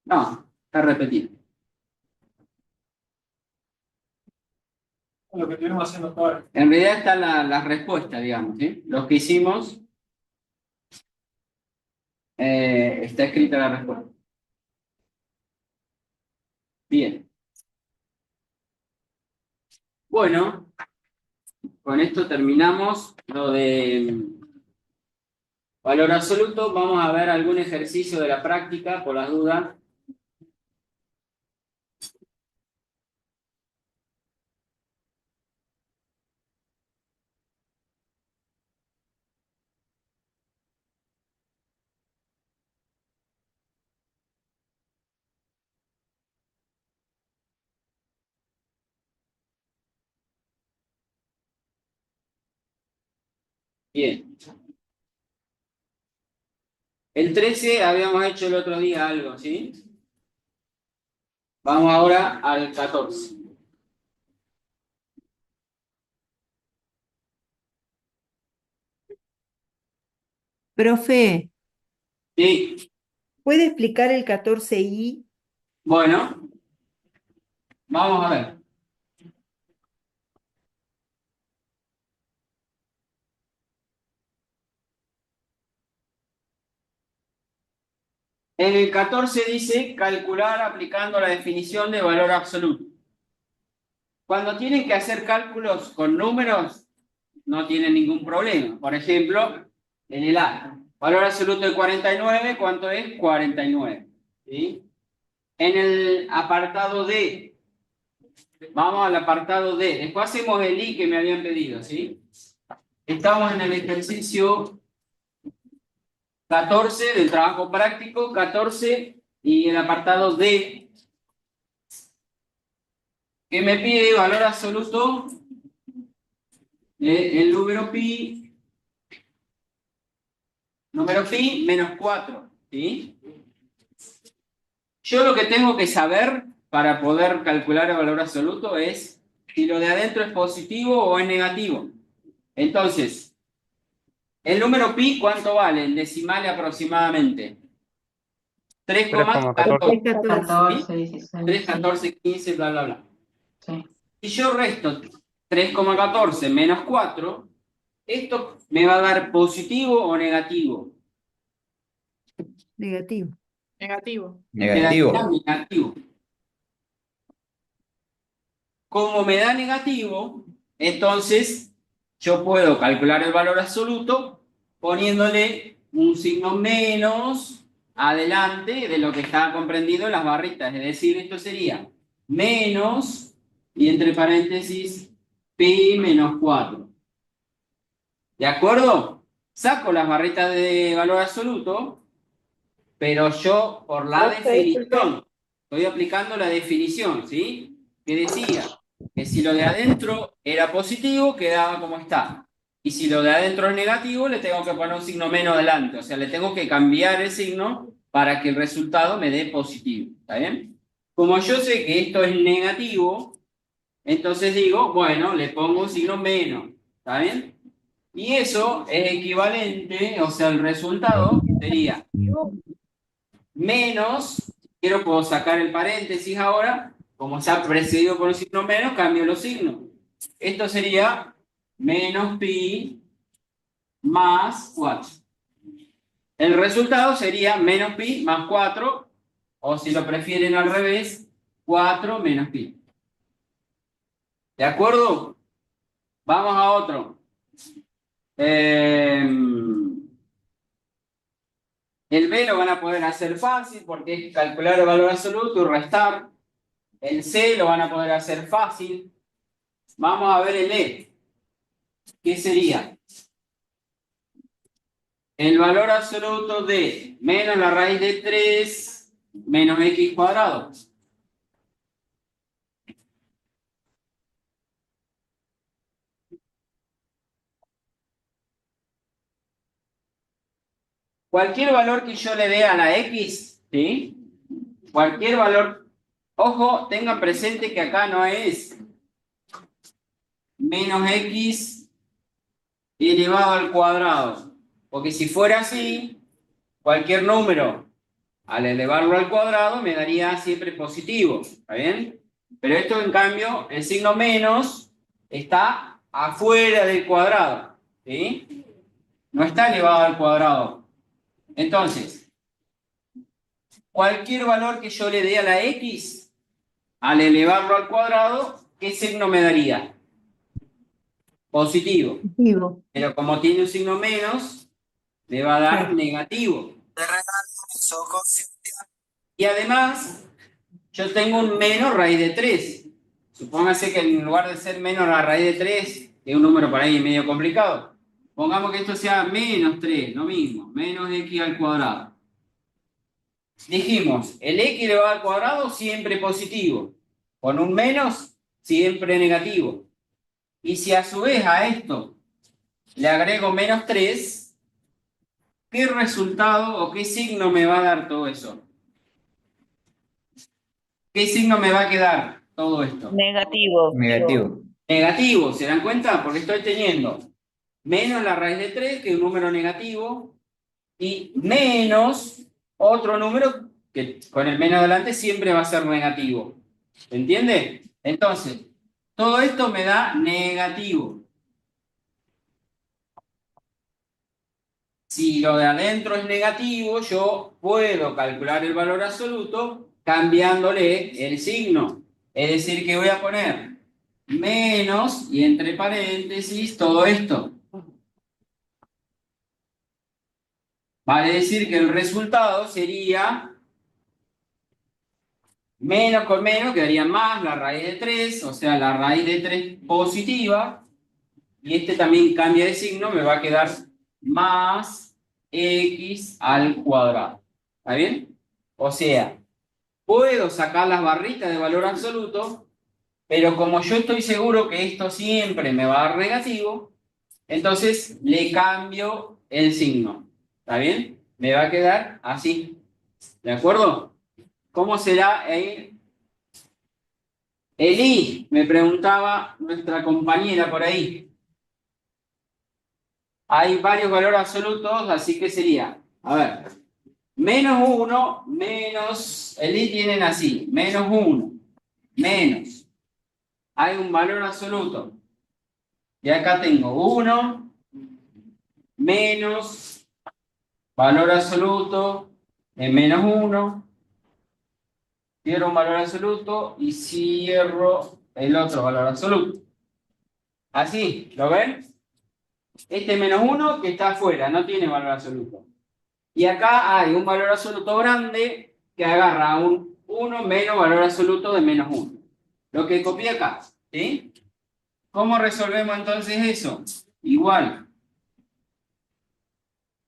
No, está repetido. Lo que estuvimos haciendo hasta ahora. En realidad está la respuesta, digamos, ¿sí? Los que hicimos, está escrita la respuesta. Bien. Bueno, con esto terminamos lo de valor absoluto. Vamos a ver algún ejercicio de la práctica, por las dudas. Bien. El 13 habíamos hecho el otro día algo, ¿sí? Vamos ahora al 14. Profe, Sí. ¿puede explicar el 14i? Bueno, vamos a ver. En el 14 dice calcular aplicando la definición de valor absoluto. Cuando tienen que hacer cálculos con números, no tienen ningún problema. Por ejemplo, en el A, valor absoluto de 49, ¿cuánto es? 49. ¿Sí? En el apartado D, vamos al apartado D. Después hacemos el I que me habían pedido, ¿sí? Estamos en el ejercicio 14 del trabajo práctico, 14, y el apartado D, que me pide valor absoluto del número pi número pi menos 4, ¿sí? Yo lo que tengo que saber para poder calcular el valor absoluto es si lo de adentro es positivo o es negativo. Entonces, el número pi, ¿cuánto vale en decimales aproximadamente? 3,14. 14, 16. 3, 14, 15, bla, bla, bla. Sí. Si yo resto 3,14 menos 4, ¿esto me va a dar positivo o negativo? Negativo. Negativo. Negativo. Como me da negativo, entonces yo puedo calcular el valor absoluto poniéndole un signo menos adelante de lo que está comprendido en las barritas. Es decir, esto sería menos, y entre paréntesis, pi menos 4. ¿De acuerdo? Saco las barritas de valor absoluto, pero yo por la definición, estoy aplicando la definición, ¿sí? Que decía que si lo de adentro era positivo, quedaba como está. Y si lo de adentro es negativo, le tengo que poner un signo menos adelante. O sea, le tengo que cambiar el signo para que el resultado me dé positivo. ¿Está bien? Como yo sé que esto es negativo, entonces digo, bueno, le pongo un signo menos. ¿Está bien? Y eso es equivalente, o sea, el resultado sería menos, quiero puedo sacar el paréntesis ahora, como está precedido por un signo menos, cambio los signos. Esto sería menos pi más 4. El resultado sería menos pi más 4, o si lo prefieren al revés, 4 menos pi. ¿De acuerdo? Vamos a otro. El B lo van a poder hacer fácil porque es calcular el valor absoluto y restar. El C lo van a poder hacer fácil. Vamos a ver el E. ¿Qué sería? El valor absoluto de menos la raíz de 3 menos x cuadrado. Cualquier valor que yo le dé a la x, ¿sí? Cualquier valor. Ojo, tengan presente que acá no es menos x elevado al cuadrado. Porque si fuera así, cualquier número al elevarlo al cuadrado me daría siempre positivo. ¿Está bien? Pero esto, en cambio, el signo menos está afuera del cuadrado. ¿Sí? No está elevado al cuadrado. Entonces, cualquier valor que yo le dé a la x, al elevarlo al cuadrado, ¿qué signo me daría? Positivo. Positivo. Pero como tiene un signo menos, le va a dar Claro. negativo. Y además, yo tengo un menos raíz de 3. Supóngase que en lugar de ser menos la raíz de 3, que es un número por ahí medio complicado, pongamos que esto sea menos 3, lo mismo, menos x al cuadrado. Dijimos, el x elevado al cuadrado siempre positivo, con un menos siempre negativo. Y si a su vez a esto le agrego menos 3, ¿qué resultado o qué signo me va a dar todo eso? ¿Qué signo me va a quedar todo esto? Negativo. Negativo, ¿se dan cuenta? Porque estoy teniendo menos la raíz de 3, que es un número negativo, y menos otro número que con el menos delante siempre va a ser negativo. ¿Se entiende? Entonces, todo esto me da negativo. Si lo de adentro es negativo, yo puedo calcular el valor absoluto cambiándole el signo. Es decir, que voy a poner menos y entre paréntesis todo esto. Vale decir que el resultado sería menos con menos, quedaría más la raíz de 3, o sea, la raíz de 3 positiva, y este también cambia de signo, me va a quedar más x al cuadrado. ¿Está bien? O sea, puedo sacar las barritas de valor absoluto, pero como yo estoy seguro que esto siempre me va a dar negativo, entonces le cambio el signo. ¿Está bien? Me va a quedar así. ¿De acuerdo? ¿Cómo será el I? Me preguntaba nuestra compañera por ahí. Hay varios valores absolutos, así que sería, a ver, menos 1, menos, el I tienen así, menos 1, menos, hay un valor absoluto. Y acá tengo 1, menos, valor absoluto, de menos 1, cierro un valor absoluto y cierro el otro valor absoluto. Así, ¿lo ven? Este menos 1 que está afuera, no tiene valor absoluto. Y acá hay un valor absoluto grande que agarra un 1 menos valor absoluto de menos 1. Lo que copié acá, ¿sí? ¿Cómo resolvemos entonces eso? Igual.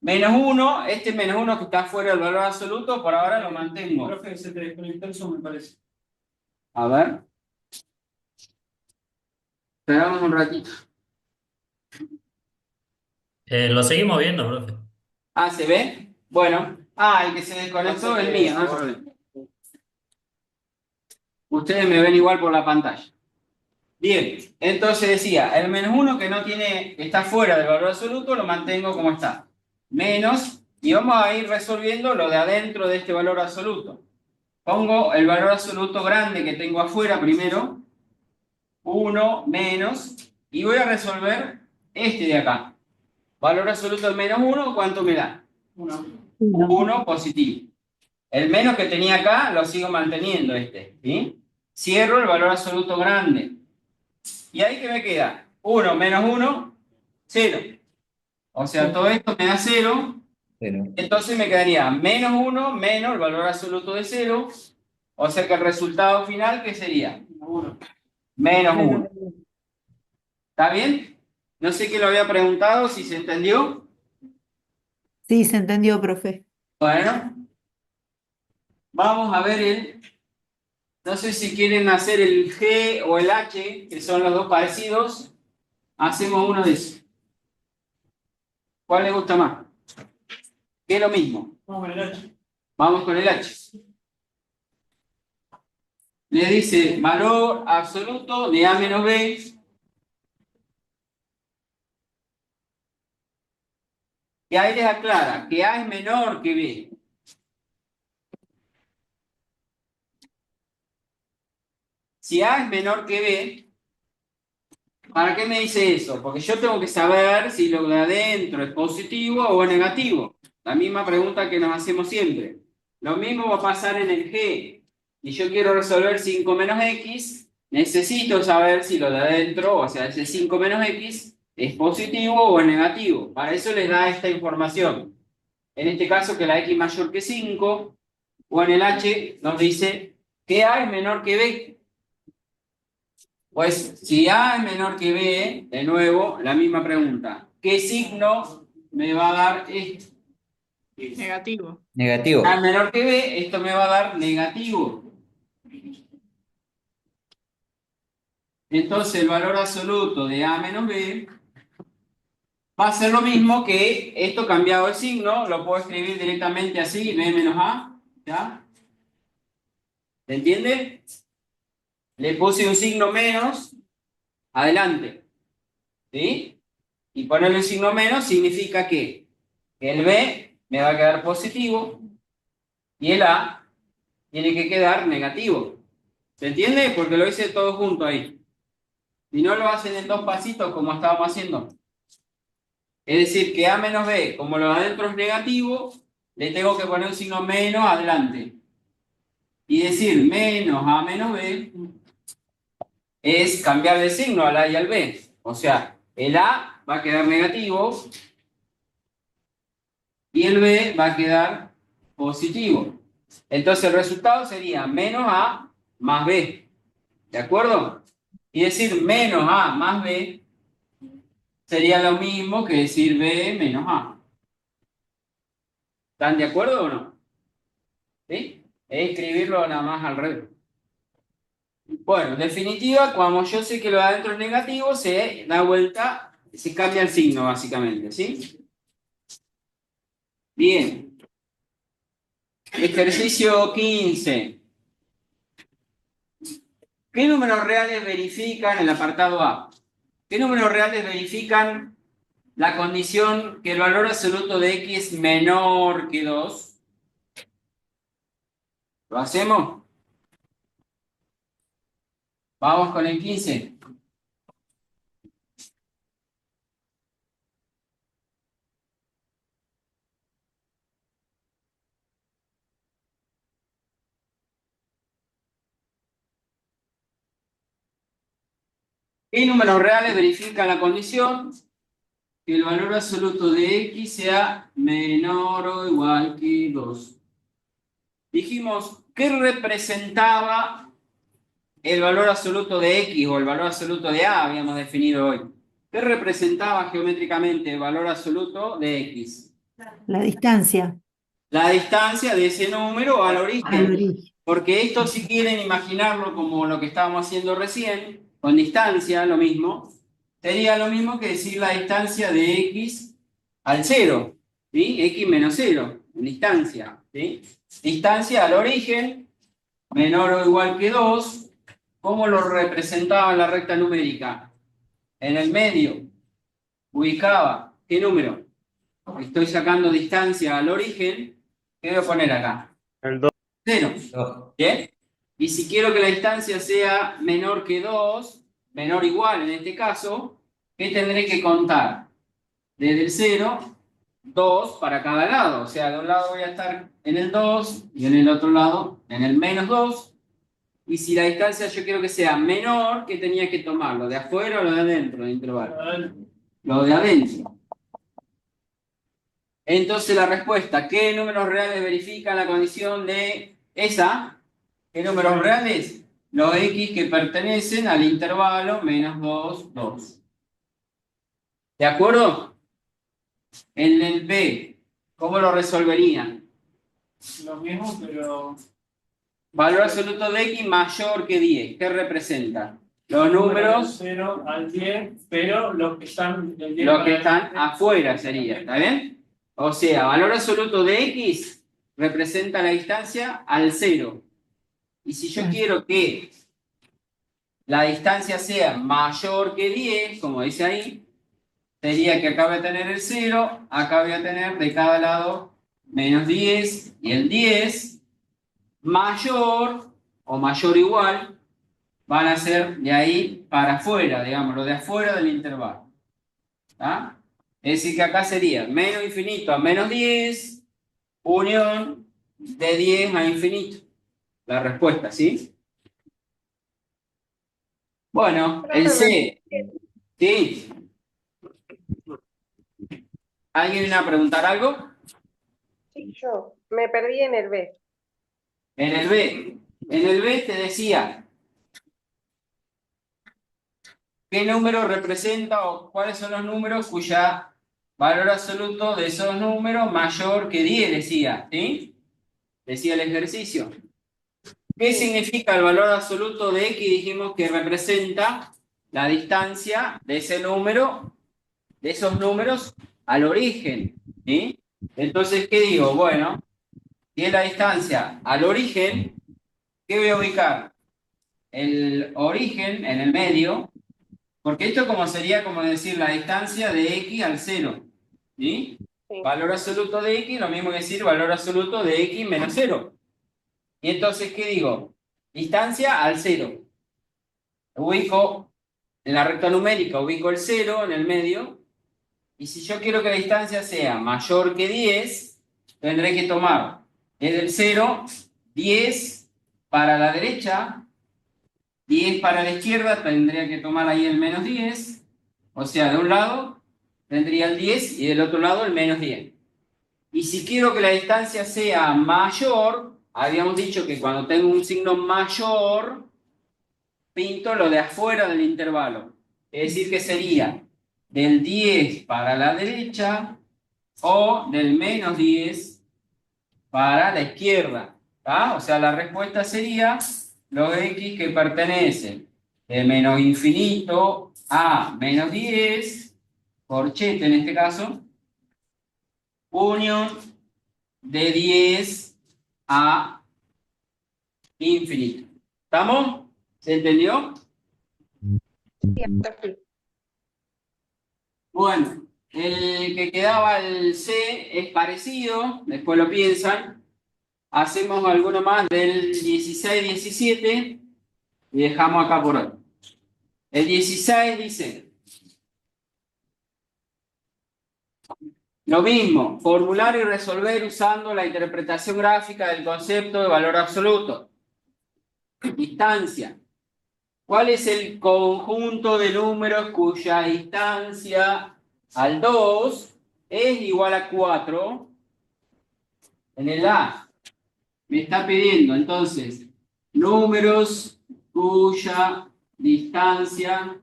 Menos 1, este menos 1 que está fuera del valor absoluto, por ahora lo mantengo. Profe, se te desconectó el Zoom, me parece. A ver. Esperamos un ratito. Lo seguimos viendo, profe. Ah, ¿se ve? Bueno. Ah, el que se desconectó es el mío, no hay problema. Ustedes me ven igual por la pantalla. Bien, entonces decía, el menos 1 que no tiene, que está fuera del valor absoluto, lo mantengo como está. Menos, y vamos a ir resolviendo lo de adentro de este valor absoluto. Pongo el valor absoluto grande que tengo afuera primero, 1 menos, y voy a resolver este de acá. Valor absoluto de menos 1, ¿cuánto me da? 1. 1 positivo. El menos que tenía acá lo sigo manteniendo ¿sí? Cierro el valor absoluto grande. ¿Y ahí qué me queda? 1 menos 1, 0. O sea, todo esto me da 0. Entonces me quedaría menos 1 menos el valor absoluto de 0. O sea que el resultado final, ¿qué sería? 1. Menos 1. ¿Está bien? No sé qué lo había preguntado, si se entendió. Sí, se entendió, profe. Bueno, vamos a ver el... No sé si quieren hacer el G o el H, que son los dos parecidos. Hacemos uno de esos. ¿Cuál les gusta más? ¿Qué es lo mismo? Vamos con el H. Vamos con el H. Le dice valor absoluto de A menos B. Y ahí les aclara que A es menor que B. Si A es menor que B, ¿para qué me dice eso? Porque yo tengo que saber si lo de adentro es positivo o negativo. La misma pregunta que nos hacemos siempre. Lo mismo va a pasar en el G. Si yo quiero resolver 5 menos X, necesito saber si lo de adentro, o sea, ese 5 menos X, es positivo o es negativo. Para eso les da esta información. En este caso, que la X mayor que 5, o en el H nos dice que A es menor que B. Pues si A es menor que B, de nuevo, la misma pregunta. ¿Qué signo me va a dar esto? Negativo. Negativo. A es menor que B, esto me va a dar negativo. Entonces el valor absoluto de A menos B va a ser lo mismo que esto cambiado de signo, lo puedo escribir directamente así, B menos A, ¿ya? ¿Se entiende? Le puse un signo menos adelante, ¿sí? Y ponerle un signo menos significa que el B me va a quedar positivo y el A tiene que quedar negativo. ¿Se entiende? Porque lo hice todo junto ahí. Si no lo hacen en dos pasitos como estábamos haciendo. Es decir, que A menos B, como lo de adentro es negativo, le tengo que poner un signo menos adelante. Y decir menos A menos B es cambiar de signo al A y al B. O sea, el A va a quedar negativo y el B va a quedar positivo. Entonces el resultado sería menos A más B. ¿De acuerdo? Y decir menos A más B sería lo mismo que decir B menos A. ¿Están de acuerdo o no? ¿Sí? Es escribirlo nada más al revés. Bueno, en definitiva, como yo sé que lo de adentro es negativo, se da vuelta, se cambia el signo básicamente, ¿sí? Bien. Ejercicio 15. ¿Qué números reales verifican el apartado A? ¿Qué números reales verifican la condición que el valor absoluto de x es menor que 2? ¿Lo hacemos? Vamos con el 15. ¿Qué números reales verifican la condición que el valor absoluto de x sea menor o igual que 2? Dijimos, ¿qué representaba el valor absoluto de x o el valor absoluto de a? Habíamos definido hoy. ¿Qué representaba geométricamente el valor absoluto de x? La distancia La distancia de ese número al al origen. origen. Porque esto, si quieren imaginarlo como lo que estábamos haciendo recién, con distancia, lo mismo, sería lo mismo que decir la distancia de x al 0, ¿sí? X menos 0, en distancia, ¿sí? Distancia al origen, menor o igual que 2, ¿cómo lo representaba en la recta numérica? En el medio, ubicaba, ¿qué número? Estoy sacando distancia al origen, ¿qué voy a poner acá? El 2. 0. Dos. ¿Bien? Y si quiero que la distancia sea menor que 2, menor o igual en este caso, ¿qué tendré que contar? Desde el 0, 2 para cada lado. O sea, de un lado voy a estar en el 2 y en el otro lado en el menos 2. Y si la distancia yo quiero que sea menor, ¿qué tenía que tomar? ¿Lo de afuera o lo de adentro del intervalo? Lo de adentro. Entonces la respuesta, ¿qué números reales verifican la condición de esa? ¿Qué números reales? Los x que pertenecen al intervalo menos 2, 2. ¿De acuerdo? En el B, ¿cómo lo resolverían? Lo mismo, pero Valor absoluto de x mayor que 10. ¿Qué representa? Los números, 0 al 10, pero los que están del 10 los para que están adelante. afuera sería, ¿está bien? O sea, valor absoluto de x representa la distancia al 0. Y si yo quiero que la distancia sea mayor que 10, como dice ahí, sería que acá voy a tener el 0, acá voy a tener de cada lado menos 10, y el 10 mayor o mayor o igual van a ser de ahí para afuera, digamos, lo de afuera del intervalo. ¿Está? Es decir, que acá sería menos infinito a menos 10, unión de 10 a infinito. La respuesta, ¿sí? Bueno, el Profe, C, ¿sí? ¿Alguien viene a preguntar algo? sí, yo me perdí en el B. En el B te decía, ¿qué número representa o cuáles son los números cuya valor absoluto de esos números mayor que 10, decía, ¿sí? Decía el ejercicio. ¿Qué significa el valor absoluto de x? Dijimos que representa la distancia de ese número, de esos números al origen, ¿sí? Entonces, ¿qué digo? Bueno, si es la distancia al origen, ¿qué voy a ubicar? El origen en el medio, porque esto como sería como decir la distancia de x al 0, ¿sí? Sí. Valor absoluto de x, lo mismo que decir valor absoluto de x menos 0. Y entonces, ¿qué digo? Distancia al 0. Ubico en la recta numérica, ubico el 0 en el medio, y si yo quiero que la distancia sea mayor que 10, tendré que tomar desde el 0, 10 para la derecha, 10 para la izquierda, tendría que tomar ahí el menos 10, o sea, de un lado tendría el 10 y del otro lado el menos 10. Y si quiero que la distancia sea mayor, habíamos dicho que cuando tengo un signo mayor, pinto lo de afuera del intervalo. Es decir, que sería del 10 para la derecha o del menos 10 para la izquierda. ¿Tá? O sea, la respuesta sería los x que pertenecen de menos infinito a menos 10, corchete en este caso, unión de 10 a infinito. ¿Estamos? ¿Se entendió? Sí, hasta aquí. Bueno, el que quedaba el C es parecido, después lo piensan. Hacemos alguno más del 16-17 y dejamos acá por hoy. El 16 dice lo mismo, formular y resolver usando la interpretación gráfica del concepto de valor absoluto. Distancia. ¿Cuál es el conjunto de números cuya distancia al 2 es igual a 4? En el A me está pidiendo entonces números cuya distancia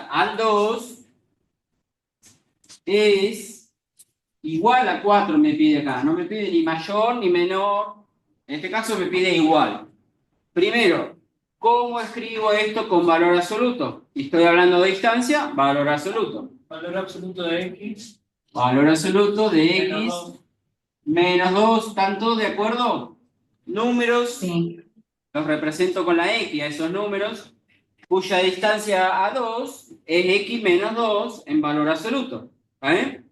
al 2 es igual a 4, me pide acá. No me pide ni mayor ni menor. En este caso me pide igual. Primero, ¿cómo escribo esto con valor absoluto? Estoy hablando de distancia, valor absoluto. Valor absoluto de X. Valor absoluto de X Menos 2. menos 2. ¿Están todos de acuerdo? Números, Sí. los represento con la X a esos números, cuya distancia a 2 es X menos 2 en valor absoluto. ¿Vale?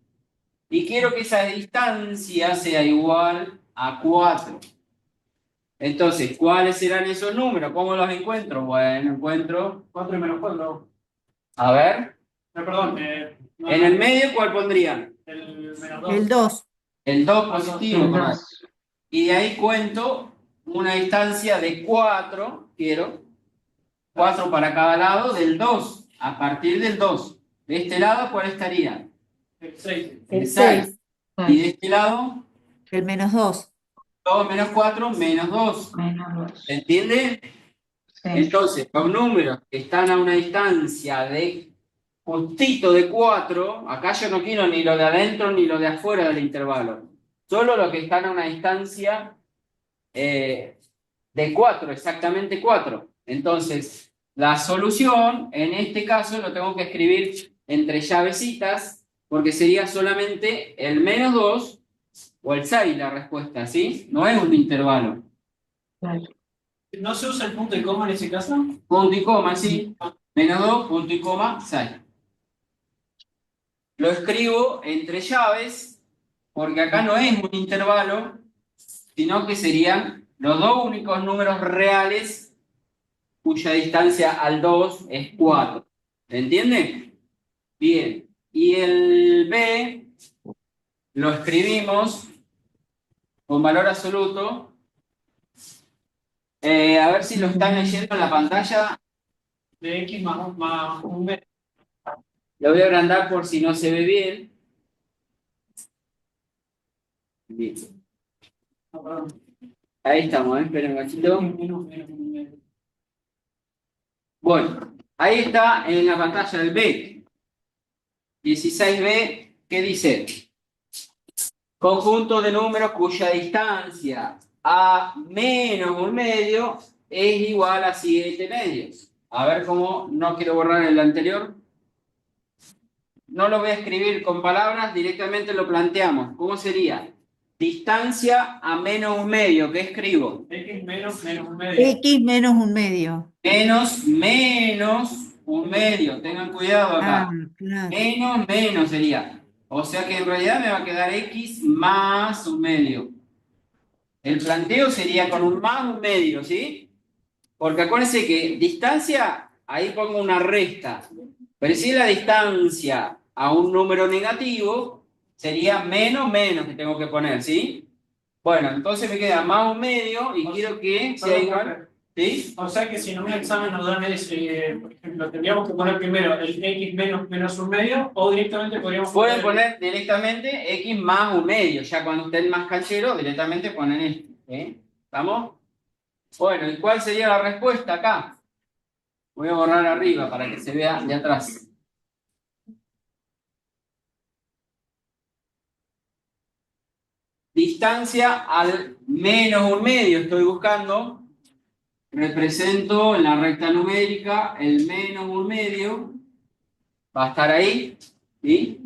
Y quiero que esa distancia sea igual a 4. Entonces, ¿cuáles serán esos números? ¿Cómo los encuentro? Bueno, encuentro... 4 y menos 4. A ver. Perdón. No, En el medio, ¿cuál pondrían? El menos 2. El 2. El 2 positivo. El correcto. 2. Y de ahí cuento una distancia de 4, quiero. 4 para cada lado del 2. A partir del 2. De este lado, ¿cuál estaría? El 6. El El 6. 6. Y de este lado, El menos 2. 2 menos 4, menos 2. Menos 2. ¿Se entiende? Sí. Entonces, los números que están a una distancia de justito de 4, acá yo no quiero ni lo de adentro ni lo de afuera del intervalo, solo los que están a una distancia de 4, exactamente 4. Entonces, la solución, en este caso, lo tengo que escribir entre llavecitas, porque sería solamente el menos 2 o el 6 la respuesta, ¿sí? No es un intervalo. Claro. ¿No se usa el punto y coma en ese caso? Punto y coma, sí. Menos 2, punto y coma, 6. Lo escribo entre llaves, porque acá no es un intervalo, sino que serían los dos únicos números reales cuya distancia al 2 es 4. ¿Se entiende? Bien. Y el B lo escribimos con valor absoluto. A ver si lo están leyendo en la pantalla. De X más un B. Lo voy a agrandar por si no se ve bien. Bien. No, perdón. Ahí estamos, esperen un cachito. Menos. Bueno, ahí está en la pantalla el B. 16B, ¿qué dice? Conjunto de números cuya distancia a menos un medio es igual a 7 medios. A ver cómo, no quiero borrar el anterior. No lo voy a escribir con palabras, directamente lo planteamos. ¿Cómo sería? Distancia a menos un medio, ¿qué escribo? X menos un medio. X menos un medio. Menos un medio. Tengan cuidado acá. Claro. Menos sería. O sea que en realidad me va a quedar X más un medio. El planteo sería con un más un medio, ¿sí? Porque acuérdense que distancia, ahí pongo una resta. Pero si la distancia a un número negativo, sería menos que tengo que poner, ¿sí? Bueno, entonces me queda más un medio y quiero que sea igual, ¿sí? O sea que si en un examen nos dan ese, por ejemplo, tendríamos que poner primero el X menos un medio o directamente podríamos Pueden poner directamente X más un medio. Ya cuando estén más cancheros, directamente ponen esto, ¿sí? ¿Estamos? Bueno, ¿y cuál sería la respuesta acá? Voy a borrar arriba para que se vea de atrás. Distancia al menos un medio estoy buscando. Represento en la recta numérica el menos un medio. Va a estar ahí. ¿Sí?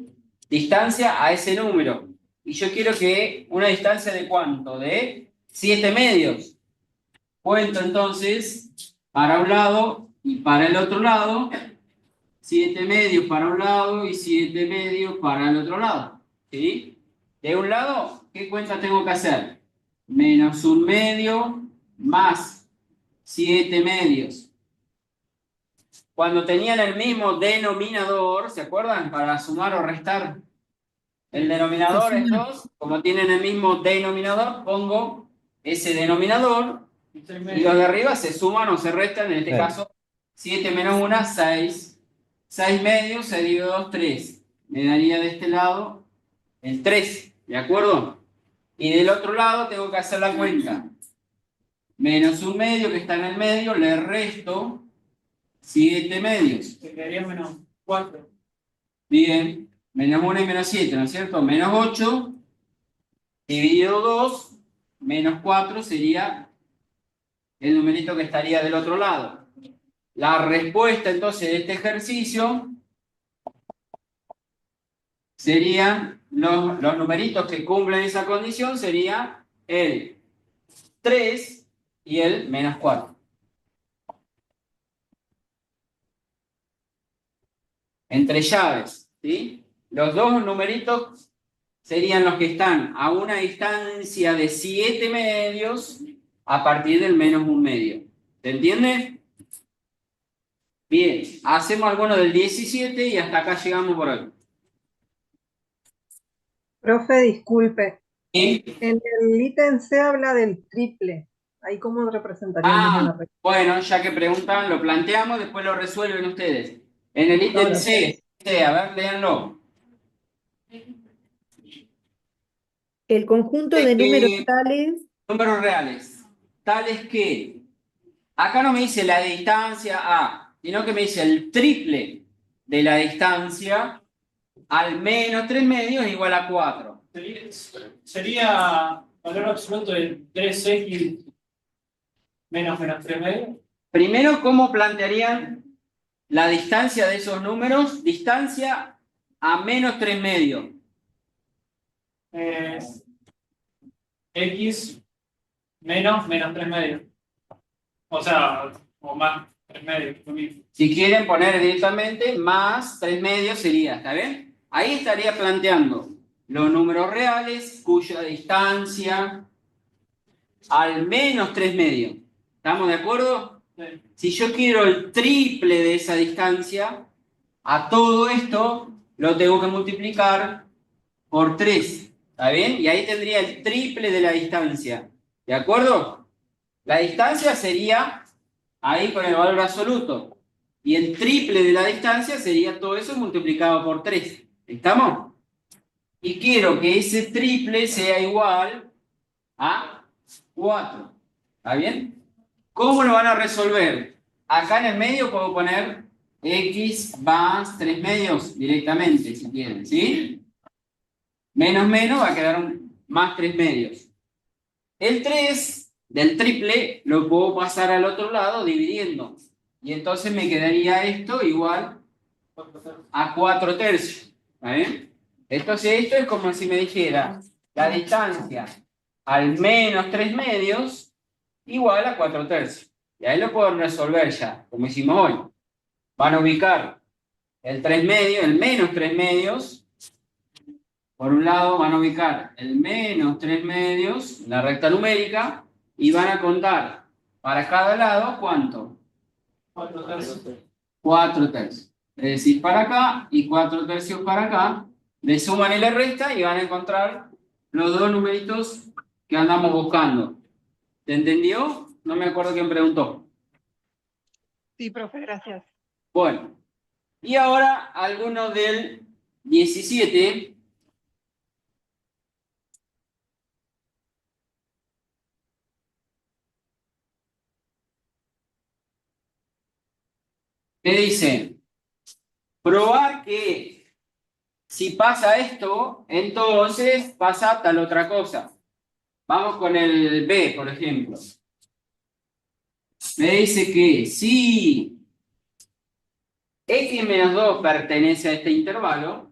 distancia a ese número. Y yo quiero que una distancia de ¿cuánto? De 7 medios. Cuento entonces para un lado y para el otro lado. 7 medios para un lado y 7 medios para el otro lado. ¿Sí? De un lado, ¿qué cuenta tengo que hacer? Menos un medio más 7 medios. Cuando tenían el mismo denominador, ¿se acuerdan? Para sumar o restar. El denominador es 2. Como tienen el mismo denominador, pongo ese denominador y los de arriba se suman o se restan. En este caso, 7 menos 1, 6. 6 medios, 6 dividido 2, 3. Me daría de este lado el 3, ¿de acuerdo? Y del otro lado tengo que hacer la cuenta. Menos un medio que está en el medio, le resto 7 medios. Te quedaría menos 4. Bien, menos 1 y menos 7, ¿no es cierto? Menos 8 dividido 2, menos 4 sería el numerito que estaría del otro lado. La respuesta entonces de este ejercicio serían los numeritos que cumplen esa condición, sería el 3 y el menos 4. Entre llaves, ¿sí? Los dos numeritos serían los que están a una distancia de 7 medios a partir del menos un medio. ¿Se entiende? Bien, hacemos alguno del 17 y hasta acá llegamos por hoy. Profe, disculpe. ¿Sí? En el ítem C habla del triple. ¿Ahí cómo representaríamos en la regla? Bueno, ya que preguntan, lo planteamos, después lo resuelven ustedes. En el ítem Ahora. C, a ver, léanlo. El conjunto de números tales. Números reales. Tales que, acá no me dice la distancia A, sino que me dice el triple de la distancia al menos 3 medios es igual a 4. Sería valor absoluto de 3x menos 3 medios. Primero, ¿cómo plantearían la distancia de esos números? Distancia a menos 3 medios. X menos 3 medios. O sea, o más 3 medios. Lo mismo. Si quieren poner directamente, más 3 medios sería, ¿está bien? Ahí estaría planteando los números reales cuya distancia al menos 3 medios. ¿Estamos de acuerdo? Sí. Si yo quiero el triple de esa distancia, a todo esto lo tengo que multiplicar por 3. ¿Está bien? Y ahí tendría el triple de la distancia. ¿De acuerdo? La distancia sería ahí con el valor absoluto. Y el triple de la distancia sería todo eso multiplicado por 3. ¿Estamos? Y quiero que ese triple sea igual a 4. ¿Está bien? ¿Cómo lo van a resolver? Acá en el medio puedo poner x más 3 medios directamente, si quieren, ¿sí? Menos menos va a quedar un más 3 medios. El 3 del triple lo puedo pasar al otro lado dividiendo. Y entonces me quedaría esto igual a 4 tercios. ¿Está bien? Entonces esto es como si me dijera la distancia al menos 3 medios igual a 4 tercios. Y ahí lo puedo resolver ya, como hicimos hoy. Van a ubicar el 3 medios, el menos 3 medios. Por un lado van a ubicar el menos 3 medios, la recta numérica, y van a contar para cada lado, ¿cuánto? 4 tercios. 4 tercios. Es decir, para acá y 4 tercios para acá. Le suman y le restan y van a encontrar los dos numeritos que andamos buscando. ¿Se entendió? No me acuerdo quién preguntó. Sí, profe, gracias. Bueno, y ahora algunos del 17. Me dice, probar que si pasa esto, entonces pasa tal otra cosa. Vamos con el B, por ejemplo. Me dice que si x menos 2 pertenece a este intervalo,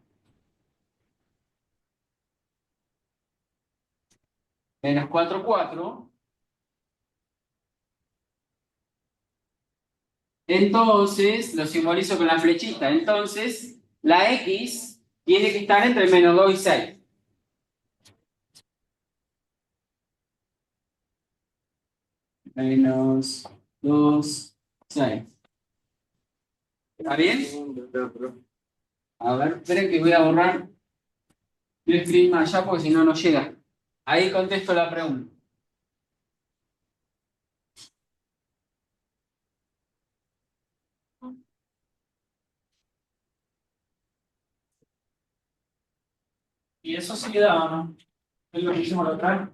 menos 4, 4. Entonces, lo simbolizo con la flechita. Entonces, la X tiene que estar entre menos 2 y 6. Menos 2, 6. ¿Está bien? A ver, esperen que voy a borrar. Voy a escribir más allá porque si no, no llega. Ahí contesto la pregunta. ¿Y eso sí da o no? ¿Es lo que hicimos la otra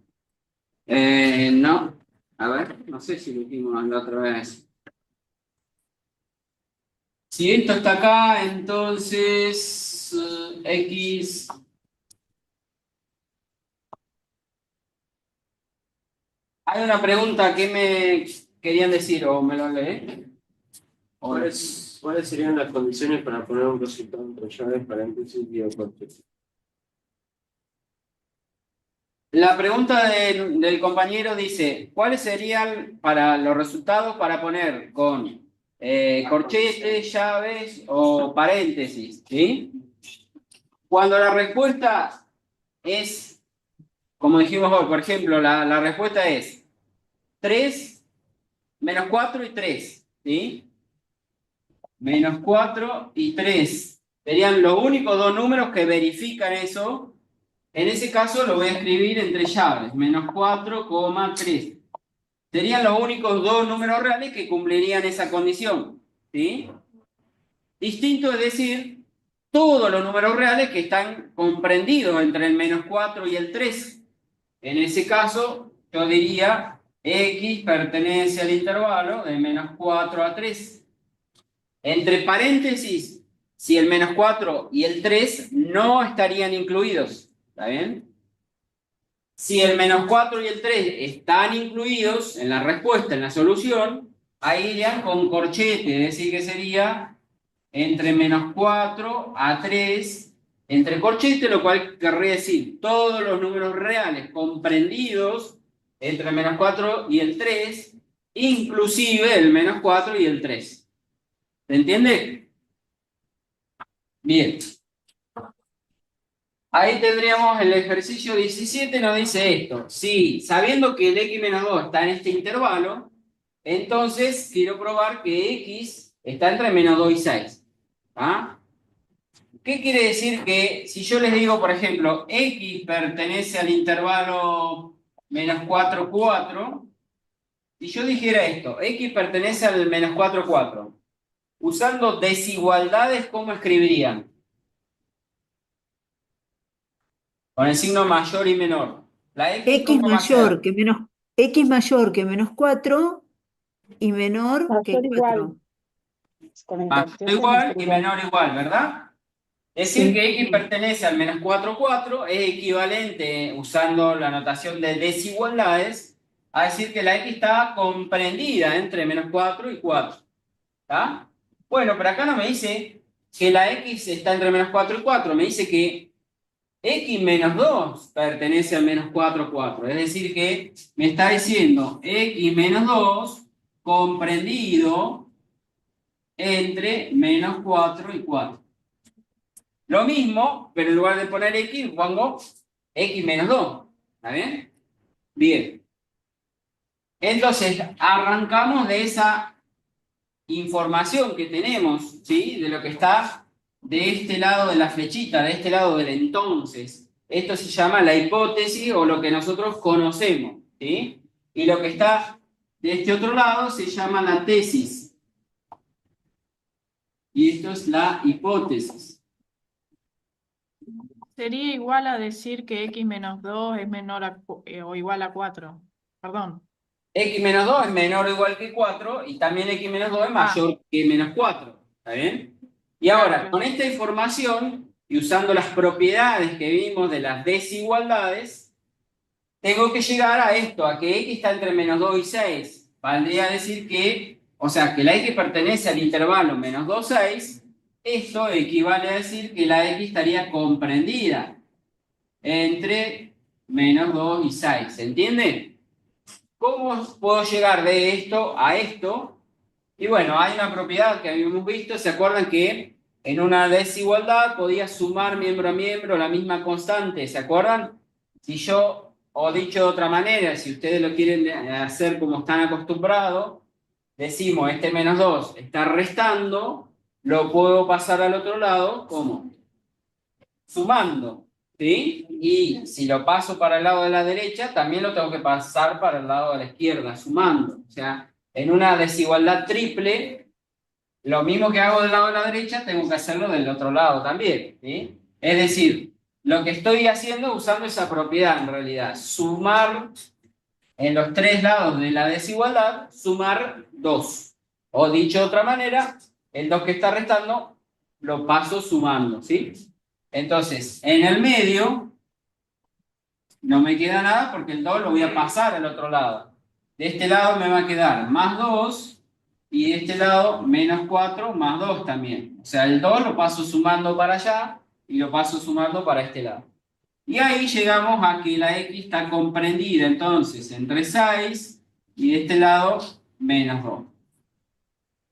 vez? No. A ver, no sé si lo hicimos la otra vez. Si esto está acá, entonces X. Hay una pregunta que me querían decir, o me lo lee. ¿Cuáles serían las condiciones para poner un resultado entre llaves, paréntesis y corchetes? La pregunta del compañero dice, ¿cuáles serían para los resultados para poner con corchetes, llaves o paréntesis? ¿Sí? Cuando la respuesta es, como dijimos hoy, por ejemplo, la respuesta es 3, menos 4 y 3. ¿Sí? Menos 4 y 3. Serían los únicos dos números que verifican eso. En ese caso lo voy a escribir entre llaves, menos 4, 3. Serían los únicos dos números reales que cumplirían esa condición. ¿Sí? Distinto es decir, todos los números reales que están comprendidos entre el menos 4 y el 3. En ese caso, yo diría X pertenece al intervalo de menos 4 a 3. Entre paréntesis, si el menos 4 y el 3 no estarían incluidos. ¿Está bien? Si el menos 4 y el 3 están incluidos en la respuesta, en la solución, ahí irían con corchete, es decir, que sería entre menos 4 a 3, entre corchete, lo cual querría decir todos los números reales comprendidos entre el menos 4 y el 3, inclusive el menos 4 y el 3. ¿Se entiende? Bien. Ahí tendríamos el ejercicio 17, nos dice esto. Si, sabiendo que el x menos 2 está en este intervalo, entonces quiero probar que x está entre menos 2 y 6. ¿Ah? ¿Qué quiere decir? Que si yo les digo, por ejemplo, x pertenece al intervalo menos 4, 4, si yo dijera esto, x pertenece al menos 4, 4, usando desigualdades, ¿cómo escribirían? Con el signo mayor y menor. La x, X ¿cómo va a ser? mayor que menos, X mayor que menos 4 y menor que Mayor igual. 4. Con el Mayor corchete igual mayor y igual. menor igual, ¿verdad? Es decir, Sí. que x pertenece al menos 4, 4, es equivalente, usando la notación de desigualdades, a decir que la x está comprendida entre menos 4 y 4. ¿Está? Bueno, pero acá no me dice que la x está entre menos 4 y 4, me dice que x menos 2 pertenece al menos 4, 4. Es decir, que me está diciendo x menos 2 comprendido entre menos 4 y 4. Lo mismo, pero en lugar de poner x, pongo x menos 2. ¿Está bien? Bien. Entonces, arrancamos de esa información que tenemos, ¿sí? De lo que está de este lado de la flechita, de este lado del entonces. Esto se llama la hipótesis o lo que nosotros conocemos, ¿sí? Y lo que está de este otro lado se llama la tesis. Y esto es la hipótesis. Sería igual a decir que x menos 2 es menor o igual a 4. Perdón. X menos 2 es menor o igual que 4 y también x menos 2 es mayor que menos 4. ¿Está bien? Y ahora, Claro. con esta información y usando las propiedades que vimos de las desigualdades, tengo que llegar a esto, a que x está entre menos 2 y 6. Valdría decir que, o sea, que la x pertenece al intervalo menos 2, 6. Esto equivale a decir que la x estaría comprendida entre menos 2 y 6. ¿Se entiende? ¿Cómo puedo llegar de esto a esto? Y bueno, hay una propiedad que habíamos visto. ¿Se acuerdan que en una desigualdad podía sumar miembro a miembro la misma constante? ¿Se acuerdan? Si yo, o dicho de otra manera, si ustedes lo quieren hacer como están acostumbrados, decimos este menos 2 está restando, lo puedo pasar al otro lado, ¿cómo? Sumando, ¿sí? Y si lo paso para el lado de la derecha, también lo tengo que pasar para el lado de la izquierda, sumando. O sea, en una desigualdad triple, lo mismo que hago del lado de la derecha, tengo que hacerlo del otro lado también, ¿sí? Es decir, lo que estoy haciendo es usando esa propiedad en realidad, sumar en los tres lados de la desigualdad, sumar 2. O dicho de otra manera, el 2 que está restando, lo paso sumando, ¿sí? Entonces, en el medio, no me queda nada porque el 2 lo voy a pasar al otro lado. De este lado me va a quedar más 2 y de este lado menos 4 más 2 también. O sea, el 2 lo paso sumando para allá y lo paso sumando para este lado. Y ahí llegamos a que la x está comprendida entonces entre 6 y de este lado menos 2.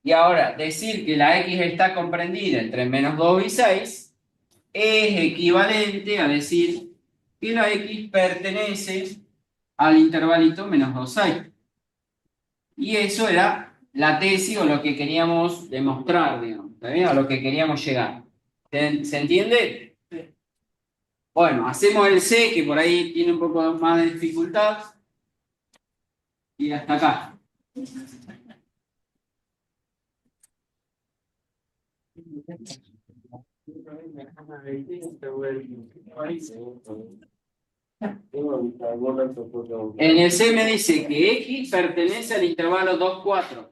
Y ahora, decir que la x está comprendida entre menos 2 y 6 es equivalente a decir que la x pertenece al intervalito menos 2, 6. Y eso era la tesis o lo que queríamos demostrar, digamos, ¿está bien? A lo que queríamos llegar. ¿Se entiende? Bueno, hacemos el C, que por ahí tiene un poco más de dificultad. Y hasta acá. En el C me dice que X pertenece al intervalo 2, 4.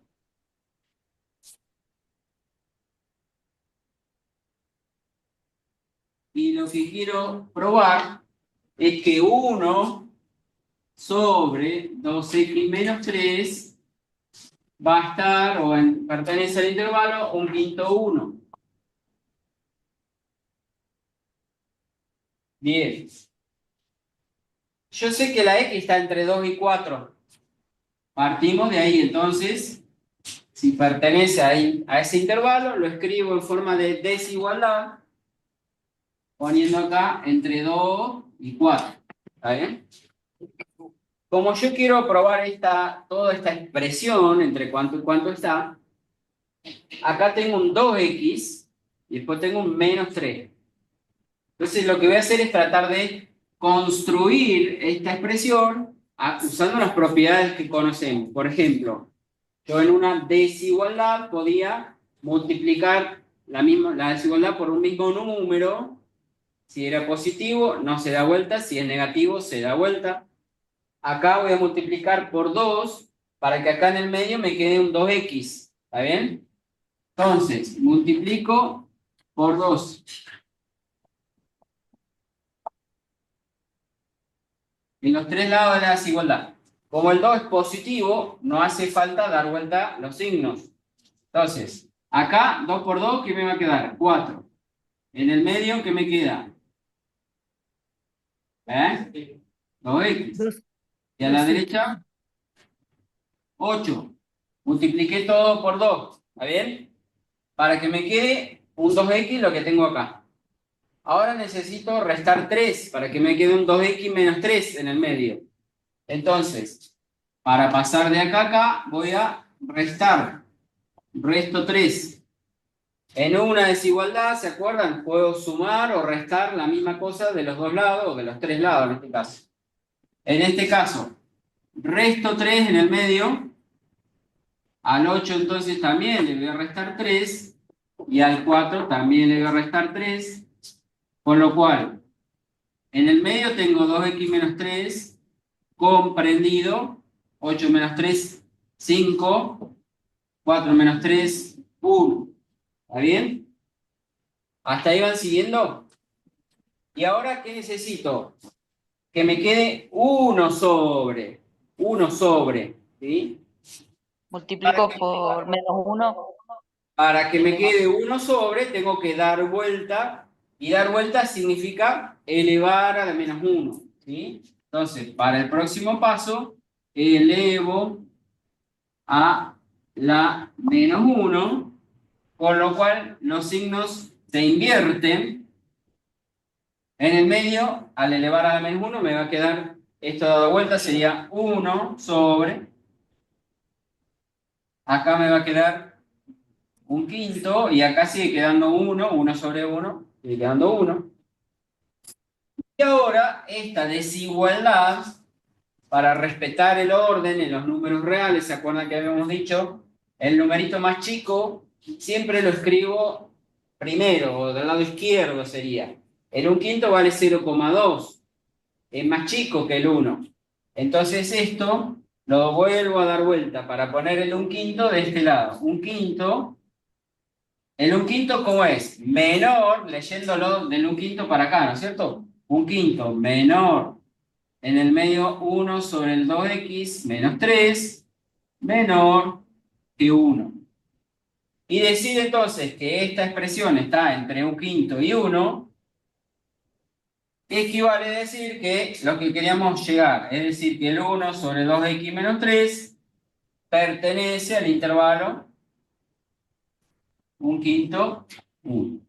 Y lo que quiero probar es que 1 sobre 2x menos 3 va a estar, o pertenece al intervalo, un quinto 1. Bien. Yo sé que la x está entre 2 y 4. Partimos de ahí, entonces, si pertenece a ese intervalo, lo escribo en forma de desigualdad, poniendo acá entre 2 y 4. ¿Está bien? Como yo quiero probar toda esta expresión entre cuánto y cuánto está, acá tengo un 2x y después tengo un menos 3. Entonces lo que voy a hacer es tratar de construir esta expresión usando las propiedades que conocemos. Por ejemplo, yo en una desigualdad podía multiplicar la desigualdad por un mismo número. Si era positivo, no se da vuelta. Si es negativo, se da vuelta. Acá voy a multiplicar por 2 para que acá en el medio me quede un 2x. ¿Está bien? Entonces, multiplico por 2. En los tres lados de la desigualdad. Como el 2 es positivo, no hace falta dar vuelta los signos. Entonces, acá 2 por 2, ¿qué me va a quedar? 4. En el medio, ¿qué me queda? 2x. Y a la derecha, 8. Multipliqué todo por 2. ¿Está bien? Para que me quede un 2x lo que tengo acá. Ahora necesito restar 3 para que me quede un 2x menos 3 en el medio. Entonces, para pasar de acá a acá, voy a restar. Resto 3. En una desigualdad, ¿se acuerdan? Puedo sumar o restar la misma cosa de los dos lados, o de los tres lados en este caso. En este caso, resto 3 en el medio. Al 8 entonces también le voy a restar 3. Y al 4 también le voy a restar 3. Con lo cual, en el medio tengo 2x menos 3 comprendido. 8 menos 3, 5. 4 menos 3, 1. ¿Está bien? ¿Hasta ahí van siguiendo? ¿Y ahora qué necesito? Que me quede 1 sobre. 1 sobre. ¿Sí? Multiplico por menos 1. Para que me quede 1 sobre, tengo que dar vuelta. Y dar vuelta significa elevar a la menos 1. ¿sí? Entonces, para el próximo paso, elevo a la menos 1, con lo cual los signos se invierten. En el medio, al elevar a la menos 1, me va a quedar, esto dado vuelta sería 1 sobre, acá me va a quedar un quinto, y acá sigue quedando 1 sobre 1, sigue quedando 1. Y ahora, esta desigualdad, para respetar el orden en los números reales, ¿se acuerdan que habíamos dicho? El numerito más chico siempre lo escribo primero, o del lado izquierdo sería. El 1/5 vale 0,2, es más chico que el 1. Entonces esto lo vuelvo a dar vuelta para poner el 1/5 de este lado. 1/5, el 1/5 ¿cómo es? Menor, leyéndolo del 1/5 para acá, ¿no es cierto? 1/5 menor, en el medio 1 sobre el 2x menos 3, menor que 1. Y decide entonces que esta expresión está entre 1/5 y 1, equivale a decir que lo que queríamos llegar, es decir, que el 1 sobre 2x menos 3 pertenece al intervalo 1/5, 1.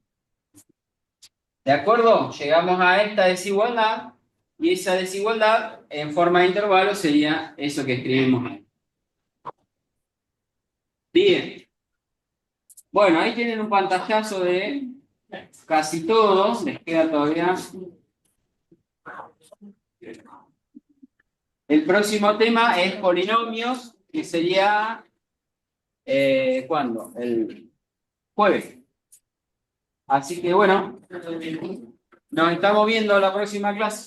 ¿De acuerdo? Llegamos a esta desigualdad, y esa desigualdad en forma de intervalo sería eso que escribimos ahí. Bien. Bueno, ahí tienen un pantallazo de casi todos, les queda todavía. El próximo tema es polinomios, que sería, ¿cuándo? El jueves. Así que bueno, nos estamos viendo la próxima clase.